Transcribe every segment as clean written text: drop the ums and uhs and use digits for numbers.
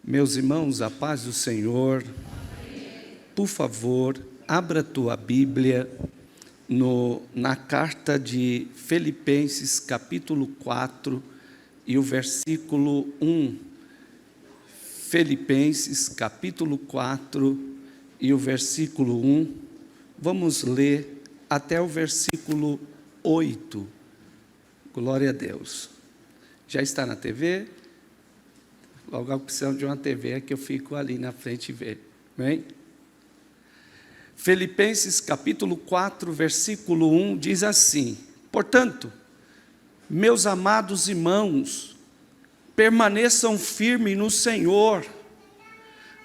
Meus irmãos, a paz do Senhor. Por favor, abra a tua Bíblia na carta de Filipenses, capítulo 4, e o versículo 1. Filipenses, capítulo 4, e o versículo 1. Vamos ler até o versículo 8. Glória a Deus. Já está na TV? Logo eu preciso de uma TV, é que eu fico ali na frente e ver. Bem? Filipenses capítulo 4, versículo 1, diz assim: portanto, meus amados irmãos, permaneçam firmes no Senhor.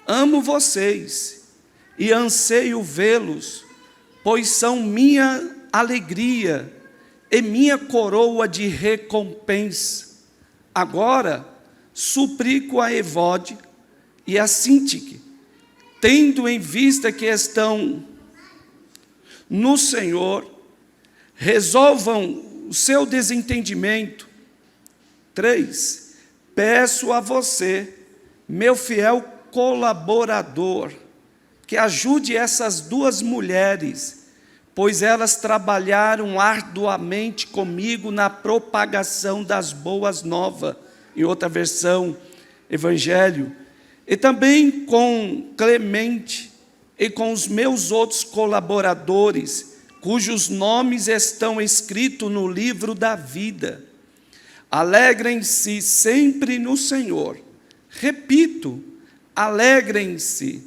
Amo vocês e anseio vê-los, pois são minha alegria e minha coroa de recompensa. Agora, suplico a Evode e a Sintique, tendo em vista que estão no Senhor, resolvam o seu desentendimento. 3. Peço a você, meu fiel colaborador, que ajude essas duas mulheres, pois elas trabalharam arduamente comigo na propagação das boas novas. Em outra versão, Evangelho, e também com Clemente e com os meus outros colaboradores, cujos nomes estão escritos no livro da vida. Alegrem-se sempre no Senhor. Repito, alegrem-se,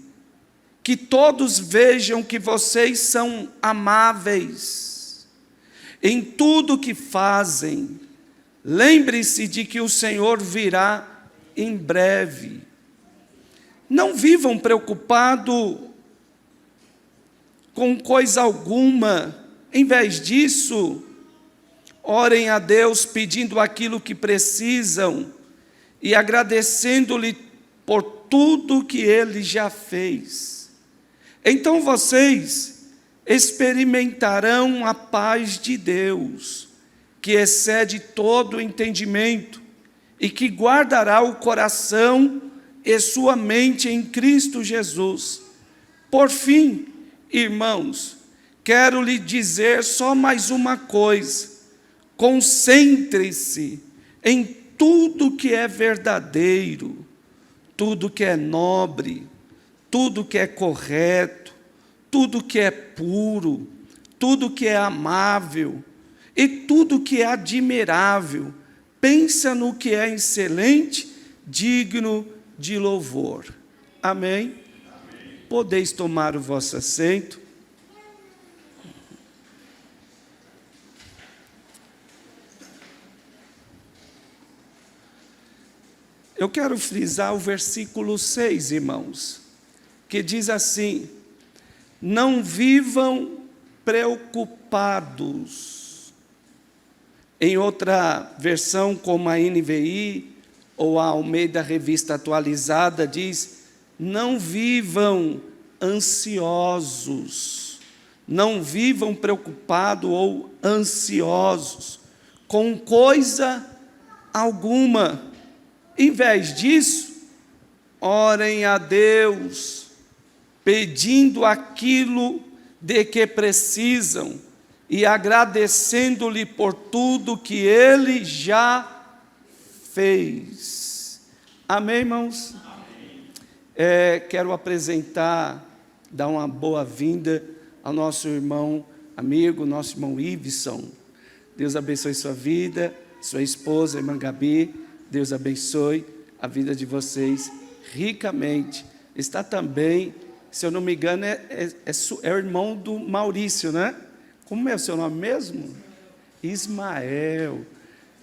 que todos vejam que vocês são amáveis em tudo que fazem. Lembre-se de que o Senhor virá em breve. Não vivam preocupados com coisa alguma. Em vez disso, orem a Deus pedindo aquilo que precisam e agradecendo-lhe por tudo que Ele já fez. Então vocês experimentarão a paz de Deus, que excede todo o entendimento, e que guardará o coração e sua mente em Cristo Jesus. Por fim, irmãos, quero lhe dizer só mais uma coisa: concentre-se em tudo que é verdadeiro, tudo que é nobre, tudo que é correto, tudo que é puro, tudo que é amável, e tudo que é admirável. Pensa no que é excelente, digno de louvor. Amém? Amém. Podeis tomar o vosso assento. Eu quero frisar o versículo 6, irmãos, que diz assim: não vivam preocupados. Em outra versão, como a NVI ou a Almeida Revista Atualizada, diz: não vivam ansiosos, não vivam preocupados ou ansiosos com coisa alguma. Em vez disso, orem a Deus, pedindo aquilo de que precisam, e agradecendo-lhe por tudo que Ele já fez. Amém, irmãos? Amém. Quero apresentar, dar uma boa-vinda ao nosso irmão, amigo, nosso irmão Iveson. Deus abençoe sua vida, sua esposa, irmã Gabi. Deus abençoe a vida de vocês ricamente. Está também, se eu não me engano, é o irmão do Maurício, né? Como é o seu nome mesmo? Ismael.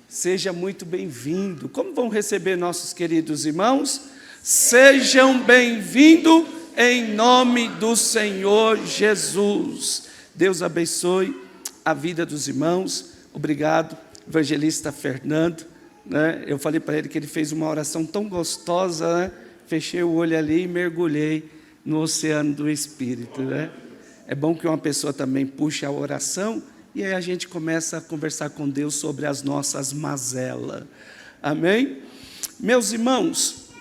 Seja muito bem-vindo. Como vão receber nossos queridos irmãos? Sejam bem-vindos em nome do Senhor Jesus. Deus abençoe a vida dos irmãos. Obrigado, evangelista Fernando. Né? Eu falei para ele que ele fez uma oração tão gostosa, né? Fechei o olho ali e mergulhei no oceano do Espírito, né? É bom que uma pessoa também puxe a oração e aí a gente começa a conversar com Deus sobre as nossas mazelas. Amém? Meus irmãos,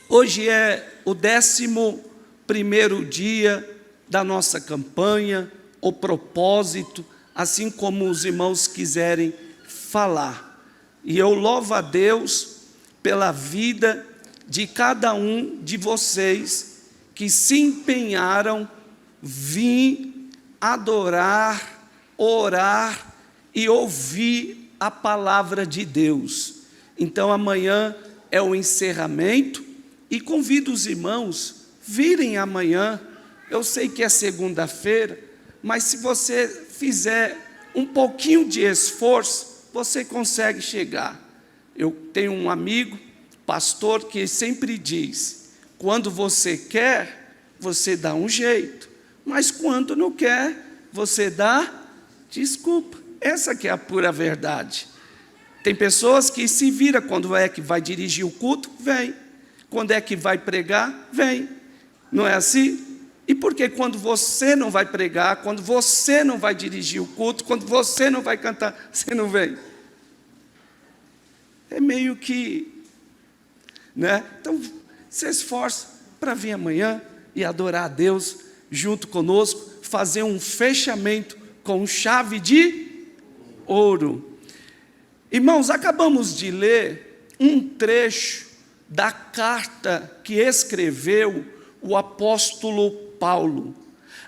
Hoje é o 11º dia da nossa campanha, o propósito, assim como os irmãos quiserem falar. E eu louvo a Deus pela vida de cada um de vocês que se empenharam vir adorar, orar e ouvir a palavra de Deus. Então amanhã é o encerramento e convido os irmãos virem amanhã. Eu sei que é segunda-feira, mas se você fizer um pouquinho de esforço, você consegue chegar. Eu tenho um amigo, pastor, que sempre diz: quando você quer, você dá um jeito, mas quando não quer, você dá desculpa. Essa que é a pura verdade. Tem pessoas que se viram quando é que vai dirigir o culto, vem. Quando é que vai pregar, vem. Não é assim? E por que quando você não vai pregar, quando você não vai dirigir o culto, quando você não vai cantar, você não vem? É meio que, né? Então, se esforce para vir amanhã e adorar a Deus junto conosco, fazer um fechamento com chave de ouro. Irmãos, acabamos de ler um trecho da carta que escreveu o apóstolo Paulo.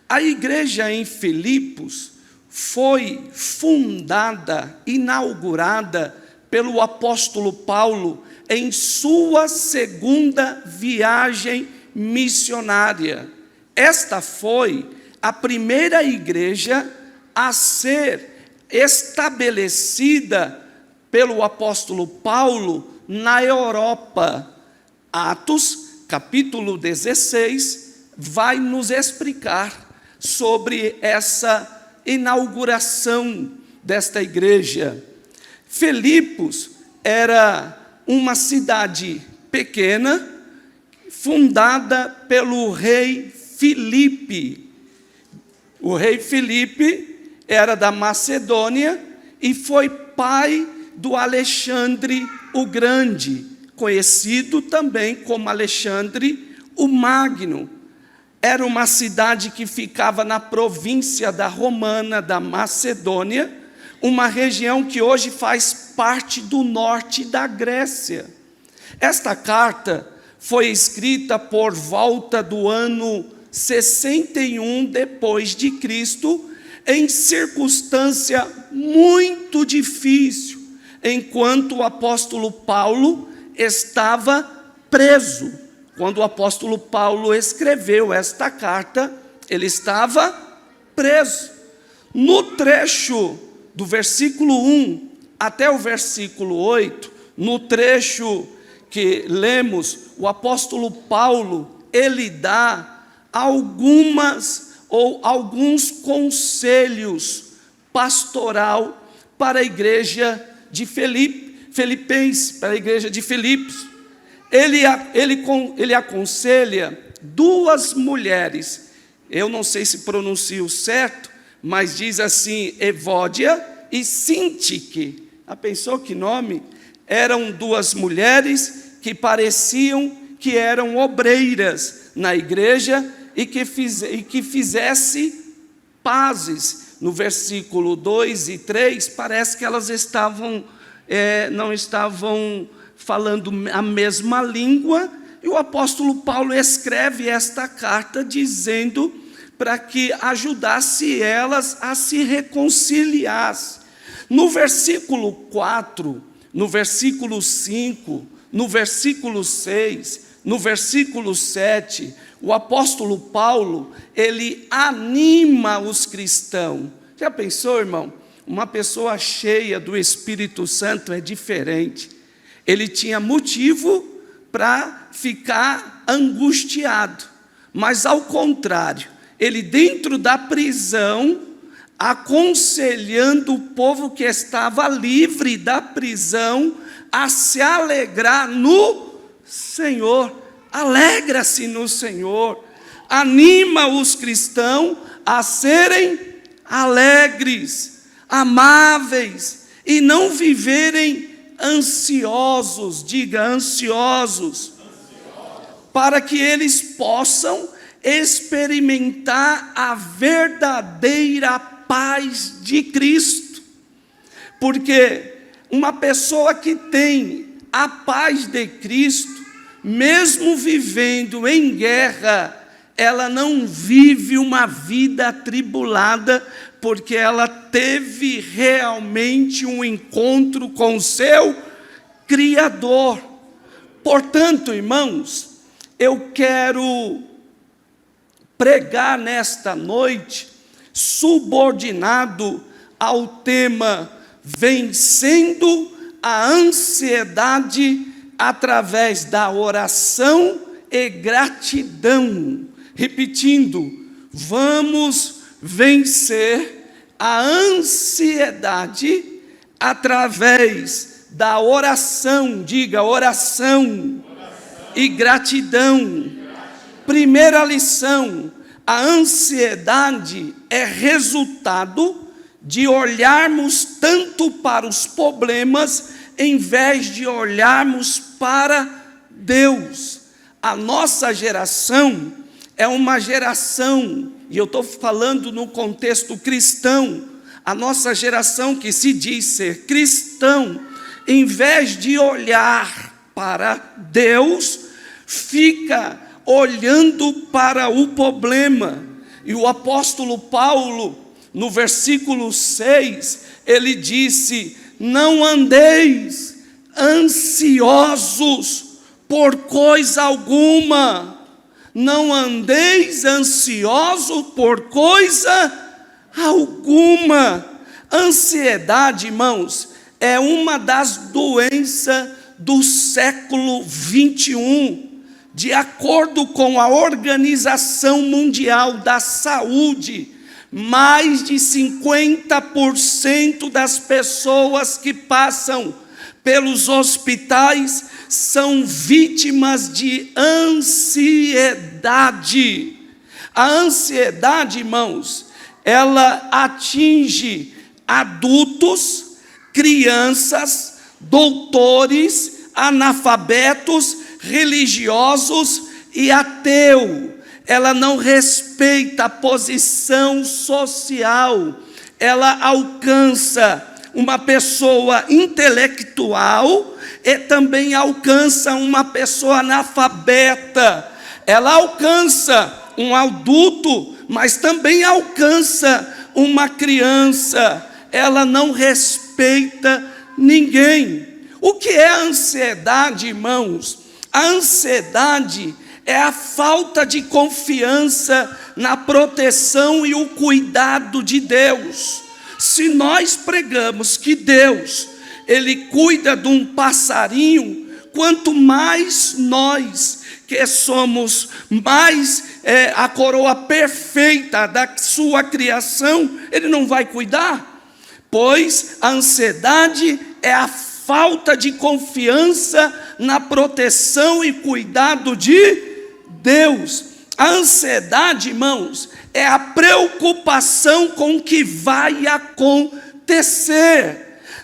A igreja em Filipos foi fundada, inaugurada pelo apóstolo Paulo em sua segunda viagem missionária. Esta foi a primeira igreja a ser estabelecida pelo apóstolo Paulo na Europa. Atos, capítulo 16, vai nos explicar sobre essa inauguração desta igreja. Filipos era uma cidade pequena, fundada pelo rei Filipe. O rei Filipe era da Macedônia e foi pai do Alexandre o Grande, conhecido também como Alexandre o Magno. Era uma cidade que ficava na província da Romana, da Macedônia, uma região que hoje faz parte do norte da Grécia. Esta carta foi escrita por volta do ano 61 depois de Cristo, em circunstância muito difícil, enquanto o apóstolo Paulo estava preso. Quando o apóstolo Paulo escreveu esta carta, ele estava preso. No trecho do versículo 1 até o versículo 8, no trecho que lemos, o apóstolo Paulo, ele dá alguns conselhos pastoral para a igreja de Filipenses, para a igreja de Filipos. Ele aconselha duas mulheres, eu não sei se pronuncio certo, mas diz assim, Evódia e Sintique. Pensou que nome? Eram duas mulheres que pareciam que eram obreiras na igreja e que fizesse pazes. No versículo 2 e 3, parece que elas não estavam falando a mesma língua, e o apóstolo Paulo escreve esta carta dizendo para que ajudasse elas a se reconciliar. No versículo 4, no versículo 5, no versículo 6, no versículo 7, o apóstolo Paulo, ele anima os cristãos. Já pensou, irmão? Uma pessoa cheia do Espírito Santo é diferente. Ele tinha motivo para ficar angustiado, mas ao contrário, ele dentro da prisão, aconselhando o povo que estava livre da prisão a se alegrar no Senhor. Alegra-se no Senhor, anima os cristãos a serem alegres, amáveis e não viverem ansiosos. Diga, ansiosos. para que eles possam experimentar a verdadeira paz de Cristo. Porque uma pessoa que tem a paz de Cristo, mesmo vivendo em guerra, ela não vive uma vida atribulada, porque ela teve realmente um encontro com o seu Criador. Portanto, irmãos, eu quero pregar nesta noite, subordinado ao tema vencendo a ansiedade através da oração e gratidão. Repetindo, vamos vencer a ansiedade através da oração, diga oração, e gratidão. Primeira lição: a ansiedade é resultado de olharmos tanto para os problemas, em vez de olharmos para Deus. A nossa geração é uma geração, e eu estou falando no contexto cristão, a nossa geração que se diz ser cristão, em vez de olhar para Deus, fica olhando para o problema. E o apóstolo Paulo, no versículo 6, ele disse: não andeis ansiosos por coisa alguma. Não andeis ansiosos por coisa alguma. Ansiedade, irmãos, é uma das doenças do século 21. De acordo com a Organização Mundial da Saúde, mais de 50% das pessoas que passam pelos hospitais são vítimas de ansiedade. A ansiedade, irmãos, ela atinge adultos, crianças, doutores, analfabetos, religiosos e ateus. Ela não respeita a posição social, ela alcança uma pessoa intelectual e também alcança uma pessoa analfabeta. Ela alcança um adulto, mas também alcança uma criança. Ela não respeita ninguém. O que é a ansiedade, irmãos? A ansiedade é a falta de confiança na proteção e o cuidado de Deus. Se nós pregamos que Deus, Ele cuida de um passarinho, quanto mais nós, que somos mais a coroa perfeita da sua criação, Ele não vai cuidar? Pois a ansiedade é a falta de confiança na proteção e cuidado de Deus. A ansiedade, irmãos, é a preocupação com o que vai acontecer.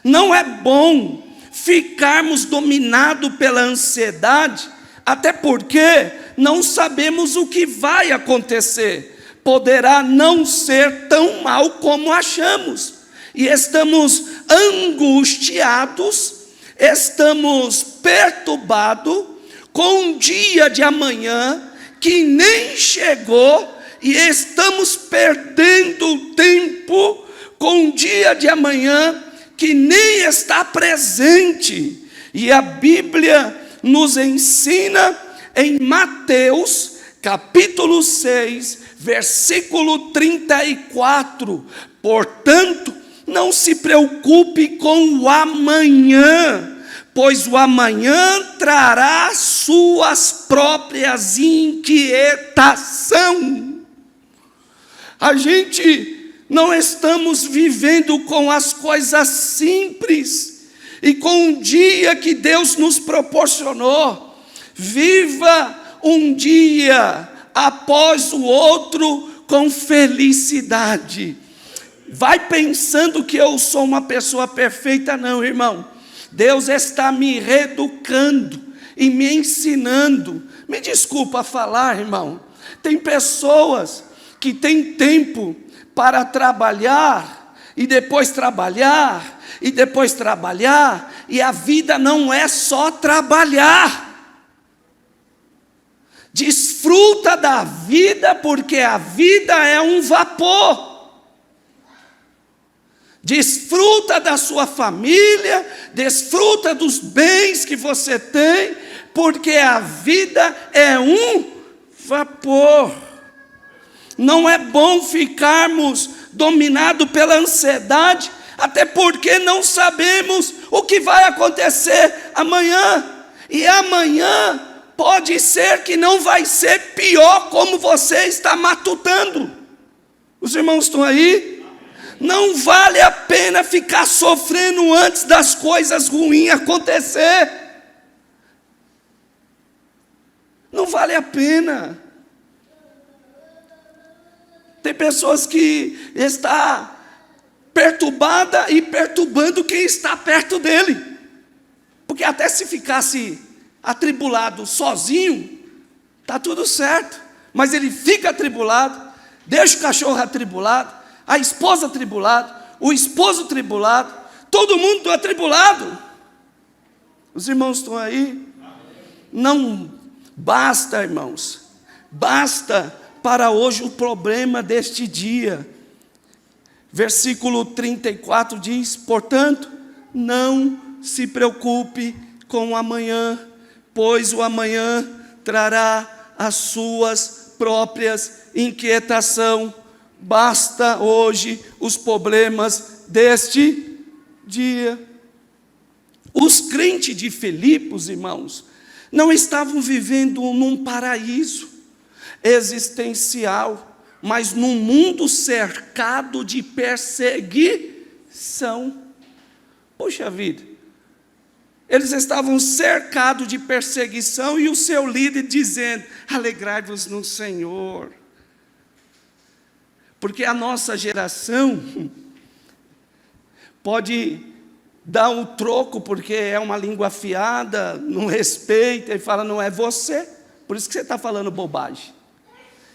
Não é bom ficarmos dominados pela ansiedade, até porque não sabemos o que vai acontecer. Poderá não ser tão mal como achamos. E estamos angustiados, estamos perturbados com um dia de amanhã que nem chegou, e estamos perdendo tempo com um dia de amanhã que nem está presente. E a Bíblia nos ensina em Mateus, capítulo 6, versículo 34, portanto, não se preocupe com o amanhã, pois o amanhã trará suas próprias inquietações. A gente não estamos vivendo com as coisas simples e com o dia que Deus nos proporcionou. Viva um dia após o outro com felicidade. Vai pensando que eu sou uma pessoa perfeita, não, irmão. Deus está me reeducando e me ensinando. Me desculpa falar, irmão, tem pessoas que têm tempo para trabalhar, e depois trabalhar, e depois trabalhar, e a vida não é só trabalhar. Desfruta da vida, porque a vida é um vapor. Desfruta da sua família, desfruta dos bens que você tem, porque a vida é um vapor. Não é bom ficarmos dominados pela ansiedade, até porque não sabemos o que vai acontecer amanhã. E amanhã pode ser que não vai ser pior como você está matutando. Os irmãos estão aí? Não vale a pena ficar sofrendo antes das coisas ruins acontecer. Não vale a pena. Tem pessoas que estão perturbadas e perturbando quem está perto dele. Porque até se ficasse atribulado sozinho, está tudo certo. Mas ele fica atribulado, deixa o cachorro atribulado, a esposa atribulada, o esposo atribulado, todo mundo atribulado. Os irmãos estão aí? Não basta, irmãos, basta para hoje o problema deste dia. Versículo 34 diz: portanto, não se preocupe com o amanhã, pois o amanhã trará as suas próprias inquietações. Basta hoje os problemas deste dia. Os crentes de Filipos, irmãos, não estavam vivendo num paraíso existencial, mas num mundo cercado de perseguição. Poxa vida, eles estavam cercados de perseguição e o seu líder dizendo: alegrai-vos no Senhor. Porque a nossa geração pode dar um troco, porque é uma língua afiada, não respeita, e fala: não é você, por isso que você está falando bobagem.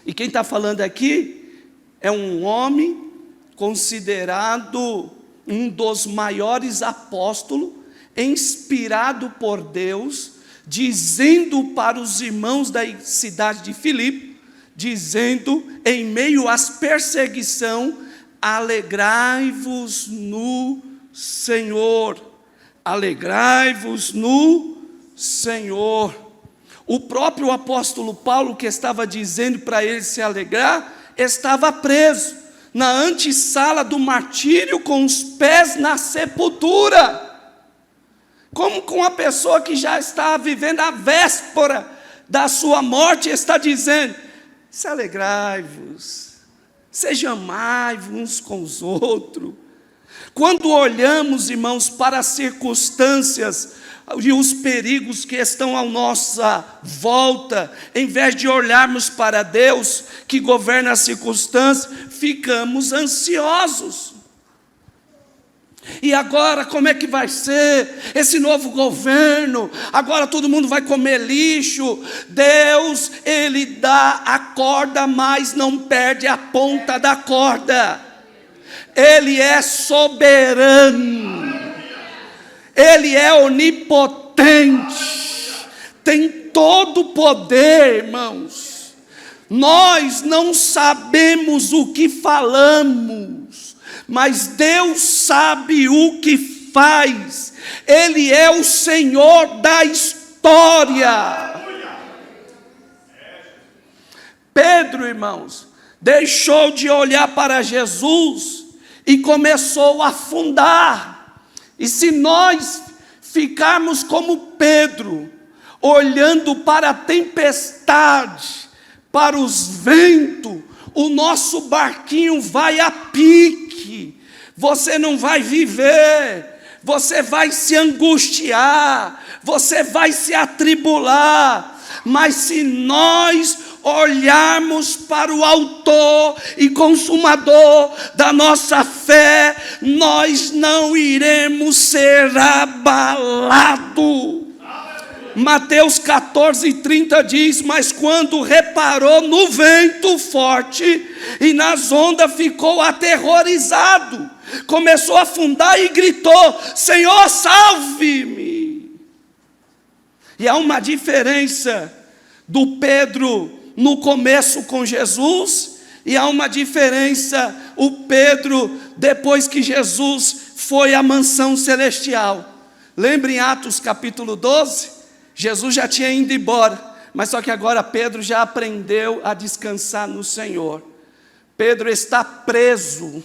E quem está falando aqui é um homem considerado um dos maiores apóstolos, inspirado por Deus, dizendo para os irmãos da cidade de Filipe, dizendo em meio às perseguições: alegrai-vos no Senhor, alegrai-vos no Senhor. O próprio apóstolo Paulo, que estava dizendo para ele se alegrar, estava preso na antessala do martírio, com os pés na sepultura. Como com uma pessoa que já está vivendo a véspera da sua morte, está dizendo: se alegrai-vos, sejam amai-vos uns com os outros. Quando olhamos, irmãos, para as circunstâncias e os perigos que estão à nossa volta, em vez de olharmos para Deus, que governa as circunstâncias, ficamos ansiosos. E agora como é que vai ser esse novo governo? Agora todo mundo vai comer lixo. Deus, Ele dá a corda, mas não perde a ponta da corda. Ele é soberano, Ele é onipotente, tem todo o poder, irmãos. Nós não sabemos o que falamos, mas Deus sabe o que faz. Ele é o Senhor da história. Pedro, irmãos, deixou de olhar para Jesus e começou a afundar. E se nós ficarmos como Pedro, olhando para a tempestade, para os ventos, o nosso barquinho vai a pique. Você não vai viver, você vai se angustiar, você vai se atribular. Mas se nós olharmos para o autor e consumador da nossa fé, nós não iremos ser abalados. Mateus 14:30 diz: mas quando reparou no vento forte e nas ondas, ficou aterrorizado, começou a afundar e gritou: Senhor, salve-me. E há uma diferença do Pedro no começo com Jesus, e há uma diferença o Pedro depois que Jesus foi à mansão celestial. Lembra em Atos capítulo 12? Jesus já tinha ido embora, mas só que agora Pedro já aprendeu a descansar no Senhor. Pedro está preso,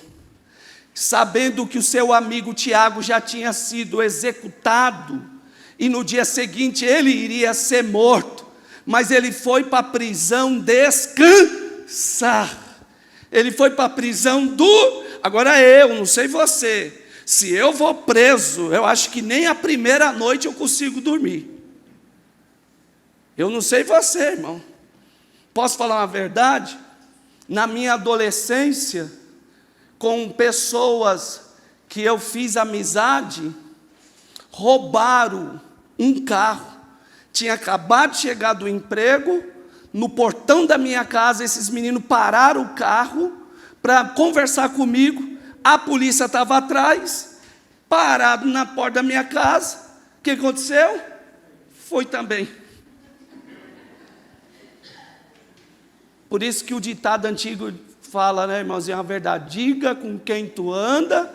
sabendo que o seu amigo Tiago já tinha sido executado, e no dia seguinte ele iria ser morto, mas ele foi para a prisão descansar. Ele foi para a prisão Agora eu, não sei você, se eu vou preso, eu acho que nem a primeira noite eu consigo dormir. Eu não sei você, irmão. Posso falar uma verdade? Na minha adolescência, com pessoas que eu fiz amizade, roubaram um carro. Tinha acabado de chegar do emprego, no portão da minha casa, esses meninos pararam o carro para conversar comigo. A polícia estava atrás, parado na porta da minha casa. O que aconteceu? Foi também. Por isso que o ditado antigo fala, né, irmãozinho, a verdade: diga com quem tu anda.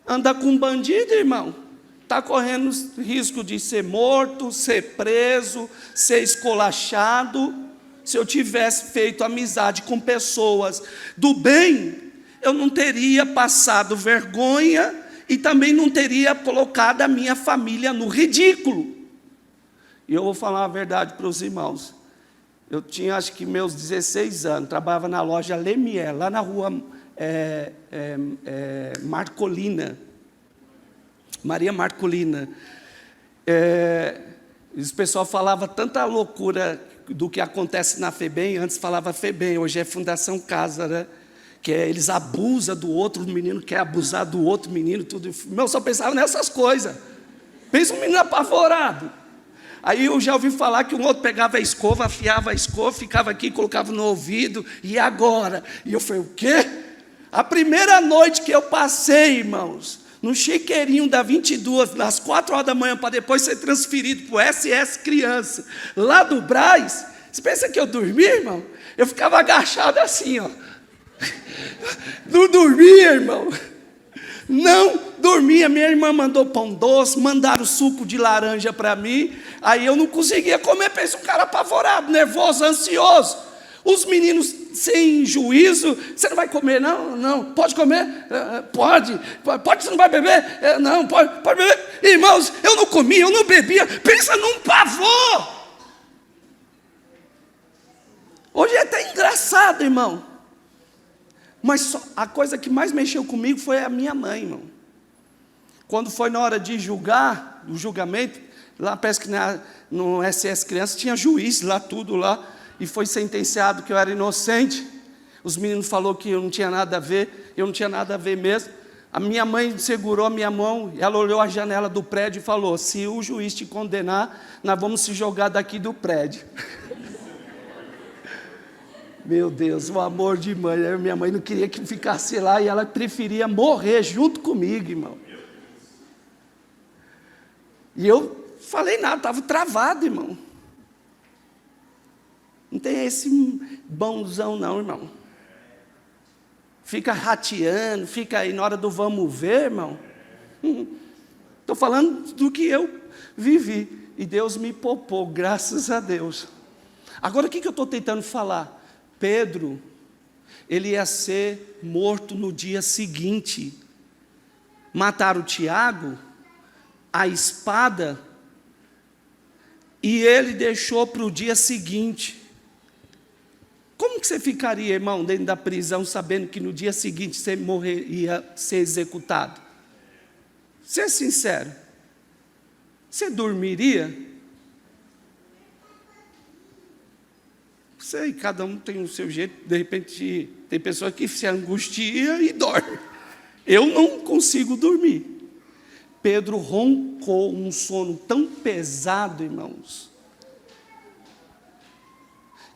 Anda com bandido, irmão, está correndo risco de ser morto, ser preso, ser esculachado. Se eu tivesse feito amizade com pessoas do bem, eu não teria passado vergonha e também não teria colocado a minha família no ridículo. E eu vou falar a verdade para os irmãos. Eu tinha, acho que meus 16 anos, trabalhava na loja Lemier, lá na rua Marcolina, Maria Marcolina. O pessoal falava tanta loucura do que acontece na FEBEM. Antes falava FEBEM, hoje é Fundação Casa, né? Que eles abusam do outro, o menino quer abusar do outro menino, tudo. Eu só pensava nessas coisas. Pensa um menino apavorado. Aí eu já ouvi falar que um outro pegava a escova, afiava a escova, ficava aqui, colocava no ouvido, e agora? E eu falei, o quê? A primeira noite que eu passei, irmãos, no chiqueirinho da 22, às 4 horas da manhã, para depois ser transferido para o SS Criança, lá do Brás, você pensa que eu dormi, irmão? Eu ficava agachado assim, ó. Não dormia, irmão. Não dormia. Minha irmã mandou pão doce, mandaram suco de laranja para mim. Aí eu não conseguia comer. Pensa um cara apavorado, nervoso, ansioso. Os meninos sem juízo. Você não vai comer? Não, não. Pode comer? Pode. Pode, você não vai beber? Não, pode beber. Irmãos, eu não comia, eu não bebia. Pensa num pavor. Hoje é até engraçado, irmão. Mas a coisa que mais mexeu comigo foi a minha mãe, irmão. Quando foi na hora de julgar, o julgamento, lá parece que no SS Criança tinha juiz lá, tudo lá, e foi sentenciado que eu era inocente. Os meninos falaram que eu não tinha nada a ver, eu não tinha nada a ver mesmo. A minha mãe segurou a minha mão, ela olhou a janela do prédio e falou: se o juiz te condenar, nós vamos se jogar daqui do prédio. Meu Deus, o amor de mãe. Minha mãe não queria que ficasse lá e ela preferia morrer junto comigo, irmão. E eu falei nada, estava travado, irmão. Não tem esse bonzão não, irmão. Fica rateando, fica aí na hora do vamos ver, irmão. Estou falando do que eu vivi. E Deus me poupou, graças a Deus. Agora o que eu estou tentando falar? Pedro, ele ia ser morto no dia seguinte. Mataram Tiago, a espada, e ele deixou para o dia seguinte. Como que você ficaria, irmão, dentro da prisão, sabendo que no dia seguinte você ia ser executado? Ser sincero, você dormiria? Sei, cada um tem o seu jeito. De repente tem pessoa que se angustia e dorme. Eu não consigo dormir. Pedro roncou um sono tão pesado, irmãos,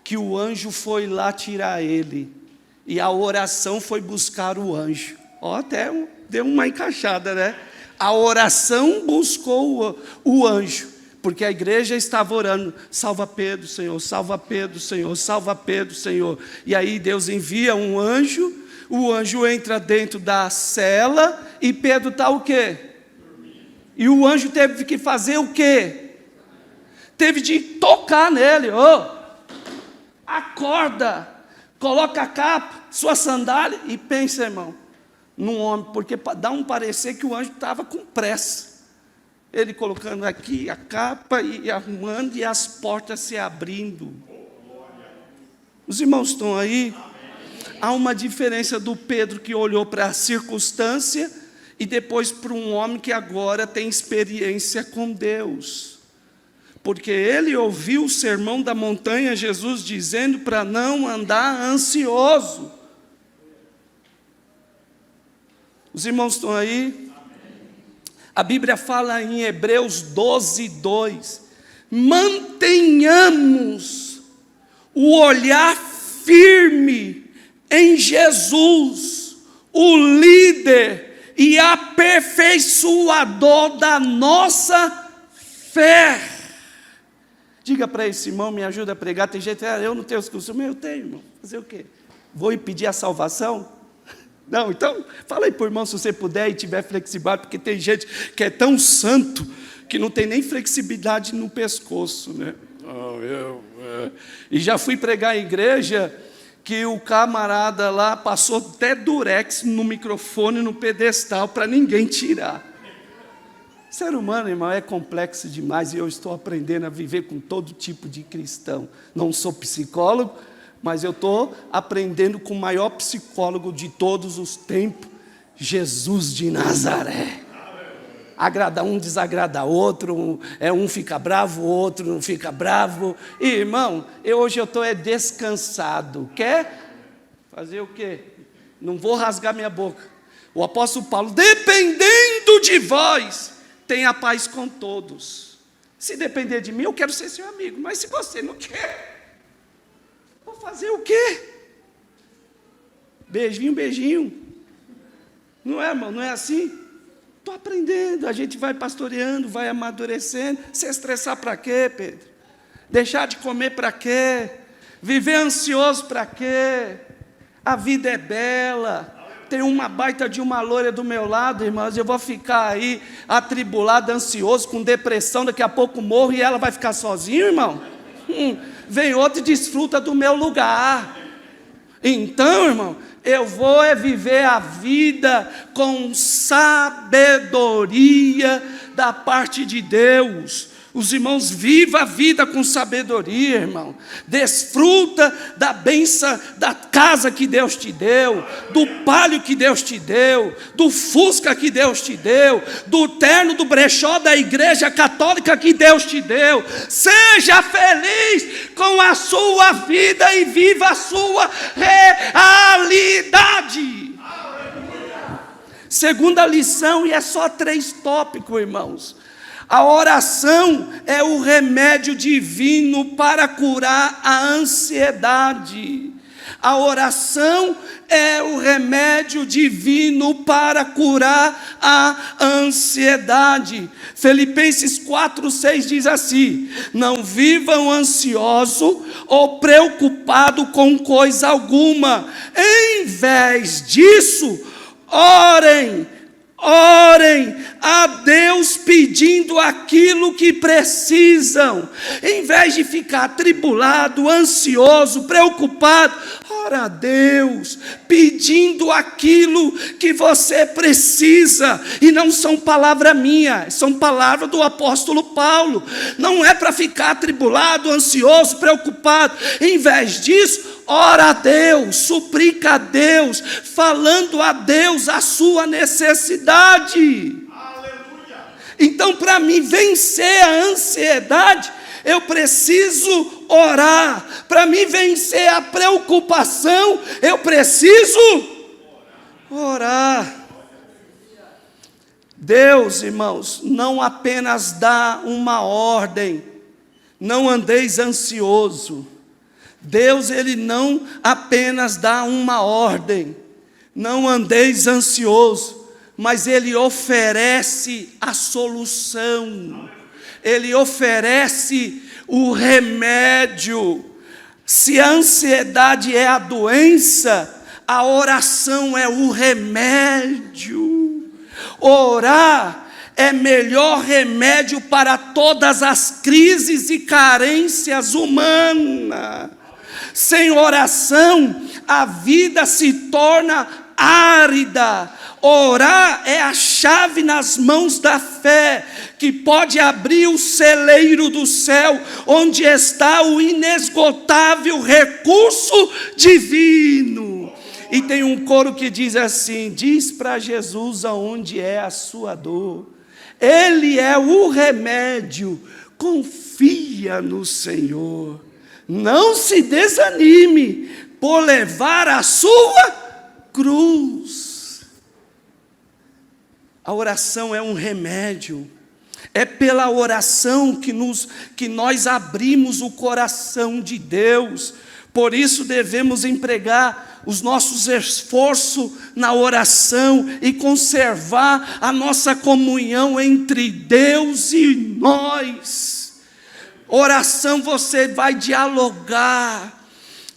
que o anjo foi lá tirar ele, e a oração foi buscar o anjo. Ó, até deu uma encaixada, né? A oração buscou o anjo, porque a igreja estava orando: salva Pedro, Senhor, salva Pedro, Senhor, salva Pedro, Senhor. E aí Deus envia um anjo, o anjo entra dentro da cela, e Pedro está o quê? E o anjo teve que fazer o quê? Teve de tocar nele: acorda, coloca a capa, sua sandália, e pensa, irmão, num homem, porque dá um parecer que o anjo estava com pressa. Ele colocando aqui a capa e arrumando, e as portas se abrindo. Os irmãos estão aí? Há uma diferença do Pedro que olhou para a circunstância e depois para um homem que agora tem experiência com Deus. Porque ele ouviu o sermão da montanha, Jesus dizendo para não andar ansioso. Os irmãos estão aí? A Bíblia fala em Hebreus 12:2: mantenhamos o olhar firme em Jesus, o líder e aperfeiçoador da nossa fé. Diga para esse irmão: me ajuda a pregar. Tem gente: eu não tenho os costumes. Eu tenho, irmão. Fazer o quê? Vou impedir a salvação? Não, então, fala aí para o irmão, se você puder e tiver flexibilidade, porque tem gente que é tão santo que não tem nem flexibilidade no pescoço, né? E já fui pregar em igreja que o camarada lá passou até durex no microfone, no pedestal, para ninguém tirar. Ser humano, irmão, é complexo demais, e eu estou aprendendo a viver com todo tipo de cristão. Não sou psicólogo, mas eu estou aprendendo com o maior psicólogo de todos os tempos, Jesus de Nazaré. Agrada um, desagrada outro, um fica bravo, o outro não fica bravo. E, irmão, hoje eu estou descansado. Quer fazer o quê? Não vou rasgar minha boca. O apóstolo Paulo: dependendo de vós, tenha paz com todos. Se depender de mim, eu quero ser seu amigo, mas se você não quer, vou fazer o quê? Beijinho, beijinho. Não é, irmão? Não é assim? Estou aprendendo, a gente vai pastoreando, vai amadurecendo. Se estressar para quê, Pedro? Deixar de comer para quê? Viver ansioso para quê? A vida é bela. Tem uma baita de uma loira do meu lado, irmãos, eu vou ficar aí atribulado, ansioso, com depressão, daqui a pouco morro e ela vai ficar sozinha, irmão? Vem outro e desfruta do meu lugar. Então, irmão, eu vou viver a vida com sabedoria da parte de Deus. Os irmãos, viva a vida com sabedoria, irmão. Desfruta da bênção da casa que Deus te deu, do palio que Deus te deu, do fusca que Deus te deu, do terno do brechó da igreja católica que Deus te deu. Seja feliz com a sua vida e viva a sua realidade. Segunda lição, e é só 3 tópicos, irmãos. A oração é o remédio divino para curar a ansiedade. A oração é o remédio divino para curar a ansiedade. Filipenses 4:6 diz assim: não vivam ansioso ou preocupado com coisa alguma. Em vez disso, orem a Deus pedindo aquilo que precisam. Em vez de ficar atribulado, ansioso, preocupado, ora a Deus pedindo aquilo que você precisa. E não são palavra minha, são palavras do apóstolo Paulo. Não é para ficar atribulado, ansioso, preocupado. Em vez disso, ora a Deus, suplica a Deus, falando a Deus a sua necessidade. Aleluia. Então, para mim vencer a ansiedade, eu preciso orar. Para mim vencer a preocupação, eu preciso orar. Deus, irmãos, não apenas dá uma ordem, não andeis ansioso. Deus, Ele não apenas dá uma ordem, não andeis ansioso, mas Ele oferece a solução, Ele oferece o remédio. Se a ansiedade é a doença, a oração é o remédio. Orar é melhor remédio para todas as crises e carências humanas. Sem oração, a vida se torna árida. Orar é a chave nas mãos da fé, que pode abrir o celeiro do céu, onde está o inesgotável recurso divino. E tem um coro que diz assim: diz para Jesus aonde é a sua dor, Ele é o remédio, confia no Senhor. Não se desanime por levar a sua cruz. A oração é um remédio. É pela oração que nós abrimos o coração de Deus. Por isso devemos empregar os nossos esforços na oração e conservar a nossa comunhão entre Deus e nós. Oração, você vai dialogar,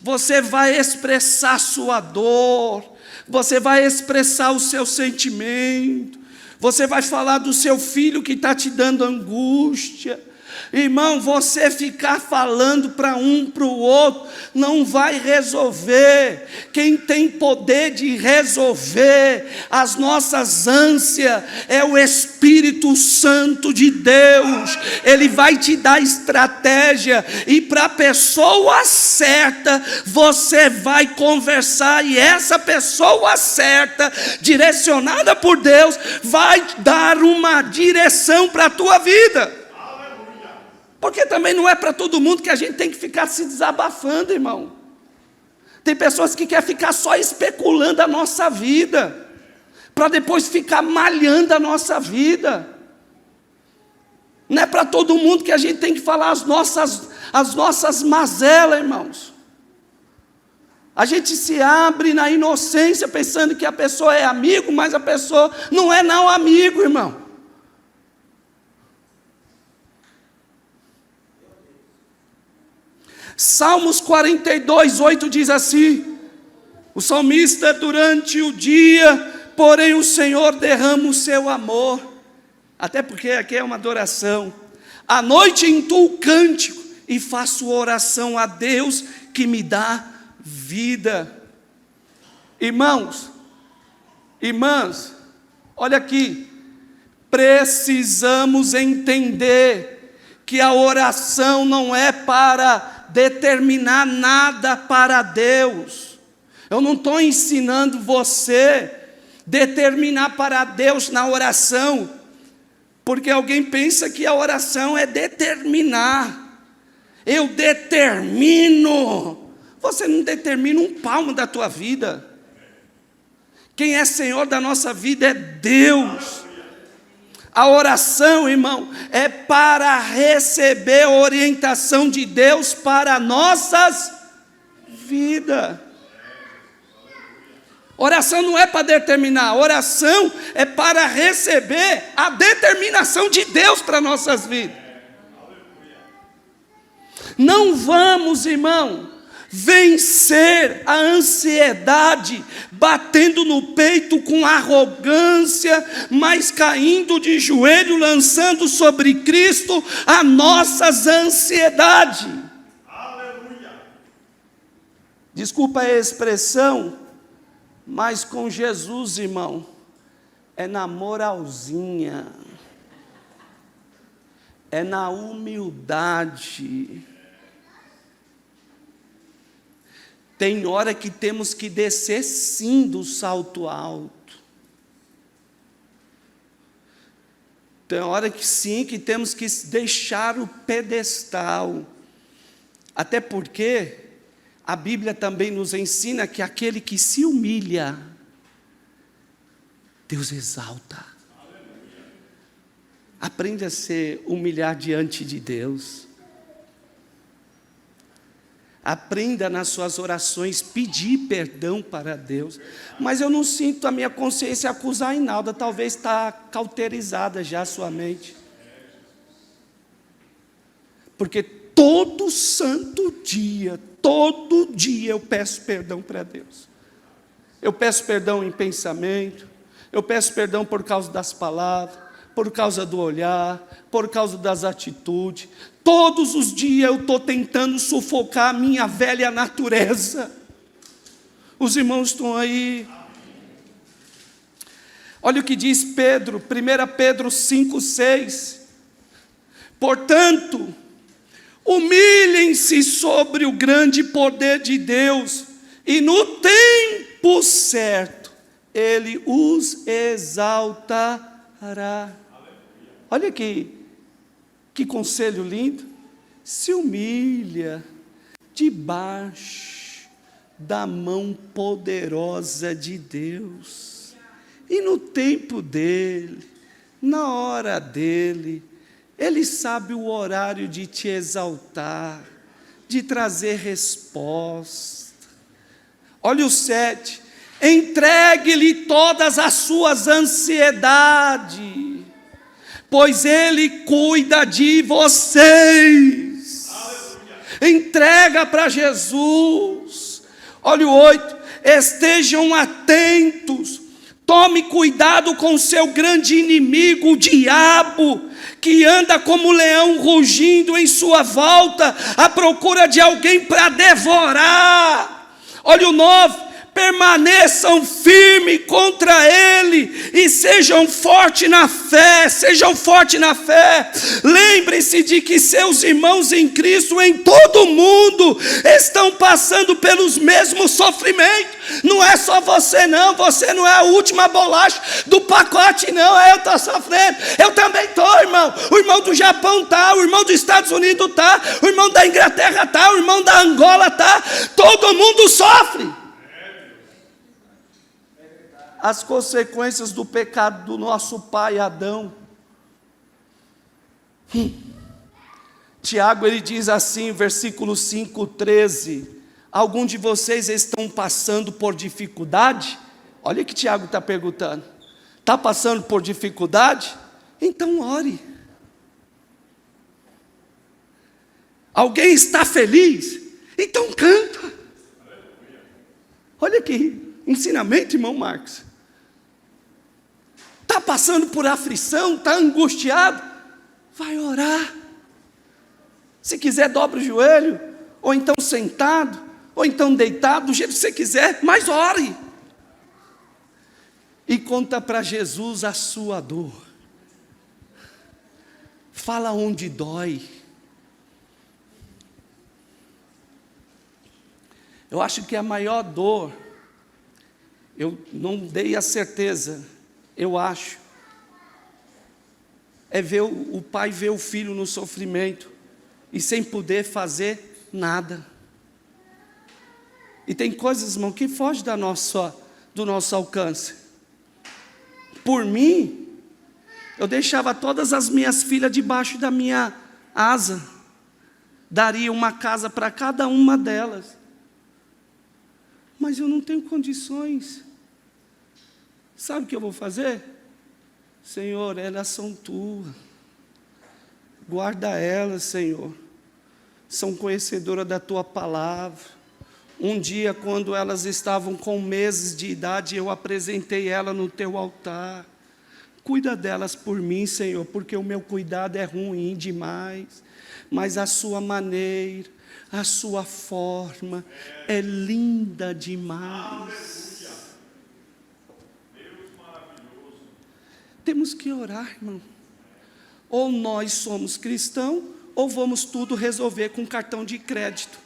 você vai expressar sua dor, você vai expressar o seu sentimento, você vai falar do seu filho que está te dando angústia. Irmão, você ficar falando para um, para o outro, não vai resolver. Quem tem poder de resolver as nossas ânsias é o Espírito Santo de Deus. Ele vai te dar estratégia, e para a pessoa certa, você vai conversar, e essa pessoa certa, direcionada por Deus, vai dar uma direção para a tua vida. Porque também não é para todo mundo que a gente tem que ficar se desabafando, irmão. Tem pessoas que querem ficar só especulando a nossa vida, para depois ficar malhando a nossa vida. Não é para todo mundo que a gente tem que falar as nossas mazelas, irmãos. A gente se abre na inocência, pensando que a pessoa é amigo, mas a pessoa não é não amigo, irmão. Salmos 42, 8 diz assim: o salmista, durante o dia, porém o Senhor derrama o seu amor. Até porque aqui é uma adoração. À noite entoo cântico e faço oração a Deus que me dá vida. Irmãos, irmãs, olha aqui, precisamos entender que a oração não é para determinar nada para Deus. Eu não estou ensinando você determinar para Deus na oração, porque alguém pensa que a oração é determinar. Eu determino. Você não determina um palmo da tua vida. Quem é Senhor da nossa vida é Deus. A oração, irmão, é para receber a orientação de Deus para nossas vidas. Oração não é para determinar, oração é para receber a determinação de Deus para nossas vidas. Não vamos, irmão, vencer a ansiedade batendo no peito com arrogância, mas caindo de joelho, lançando sobre Cristo as nossas ansiedades. Aleluia. Desculpa a expressão, mas com Jesus, irmão, é na moralzinha, é na humildade. Tem hora que temos que descer sim do salto alto. Tem hora que sim, que temos que deixar o pedestal. Até porque a Bíblia também nos ensina que aquele que se humilha, Deus exalta. Aprende a se humilhar diante de Deus. Aprenda nas suas orações pedir perdão para Deus. Mas eu não sinto a minha consciência acusar Inalda. Talvez está cauterizada já a sua mente. Porque todo dia eu peço perdão para Deus. Eu peço perdão em pensamento. Eu peço perdão por causa das palavras, por causa do olhar, por causa das atitudes. Todos os dias eu estou tentando sufocar a minha velha natureza. Os irmãos estão aí. Olha o que diz Pedro, 1 Pedro 5,6. Portanto, humilhem-se sobre o grande poder de Deus, e no tempo certo, Ele os exaltará. Olha aqui, que conselho lindo. Se humilha debaixo da mão poderosa de Deus. E no tempo dele, na hora dele, Ele sabe o horário de te exaltar, de trazer resposta. Olha o 7. Entregue-lhe todas as suas ansiedades, pois Ele cuida de vocês. Aleluia. Entrega para Jesus. Olha o 8. Estejam atentos. Tome cuidado com o seu grande inimigo, o diabo, que anda como leão rugindo em sua volta, à procura de alguém para devorar. Olha o 9. Permaneçam firmes contra ele e sejam fortes na fé, Lembre-se de que seus irmãos em Cristo em todo o mundo estão passando pelos mesmos sofrimentos. Não é só você não é a última bolacha do pacote não. Eu estou sofrendo, eu também estou, irmão. O irmão do Japão está, o irmão dos Estados Unidos está, o irmão da Inglaterra está, o irmão da Angola está. Todo mundo sofre. As consequências do pecado do nosso pai Adão. Tiago, ele diz assim, versículo 5:13. Algum de vocês estão passando por dificuldade? Olha o que Tiago está perguntando. Está passando por dificuldade? Então ore. Alguém está feliz? Então canta. Olha aqui, ensinamento, irmão Marcos. Está passando por aflição, está angustiado? Vai orar. Se quiser, dobra o joelho, ou então sentado, ou então deitado, do jeito que você quiser, mas ore. E conta para Jesus a sua dor. Fala onde dói. Eu acho que a maior dor, eu não dei a certeza, eu acho, é ver o pai ver o filho no sofrimento e sem poder fazer nada. E tem coisas, irmão, que fogem do nosso alcance. Por mim, eu deixava todas as minhas filhas debaixo da minha asa, daria uma casa para cada uma delas. Mas eu não tenho condições. Sabe o que eu vou fazer? Senhor, elas são tuas. Guarda elas, Senhor. São conhecedoras da tua palavra. Um dia, quando elas estavam com meses de idade, eu apresentei elas no teu altar. Cuida delas por mim, Senhor, porque o meu cuidado é ruim demais. Mas a sua maneira, a sua forma é linda demais. Temos que orar, irmão. Ou nós somos cristãos, ou vamos tudo resolver com cartão de crédito.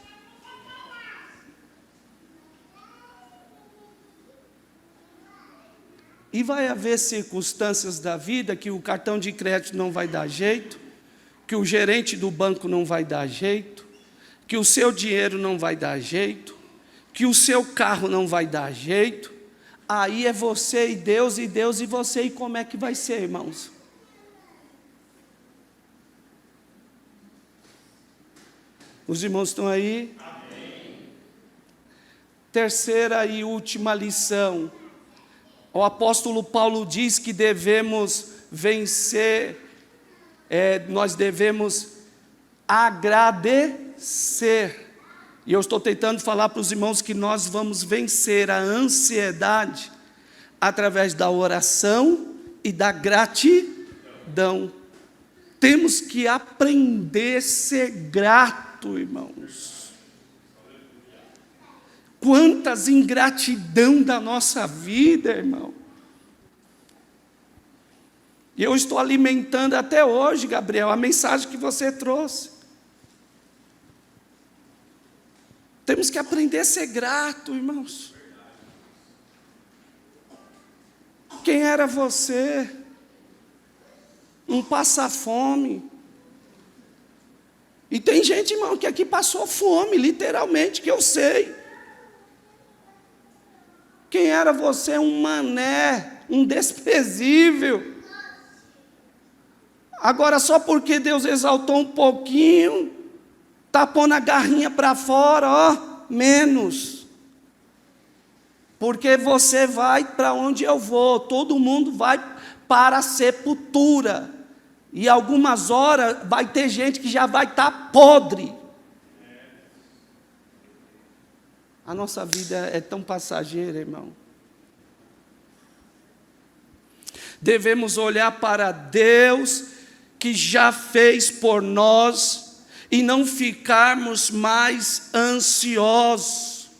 E vai haver circunstâncias da vida que o cartão de crédito não vai dar jeito, que o gerente do banco não vai dar jeito, que o seu dinheiro não vai dar jeito, que o seu carro não vai dar jeito. Aí é você e Deus e você, e como é que vai ser, irmãos? Os irmãos estão aí? Amém. Terceira e última lição. O apóstolo Paulo diz que devemos vencer, nós devemos agradecer. E eu estou tentando falar para os irmãos que nós vamos vencer a ansiedade através da oração e da gratidão. Temos que aprender a ser grato, irmãos. Quantas ingratidão da nossa vida, irmão. E eu estou alimentando até hoje, Gabriel, a mensagem que você trouxe. Temos que aprender a ser grato, irmãos. Quem era você? Um passa-fome. E tem gente, irmão, que aqui passou fome, literalmente, que eu sei. Quem era você? Um mané, um desprezível. Agora, só porque Deus exaltou um pouquinho, está pondo a garrinha para fora, ó, menos. Porque você vai para onde eu vou, todo mundo vai para a sepultura. E algumas horas vai ter gente que já vai estar podre. A nossa vida é tão passageira, irmão. Devemos olhar para Deus que já fez por nós e não ficarmos mais ansiosos.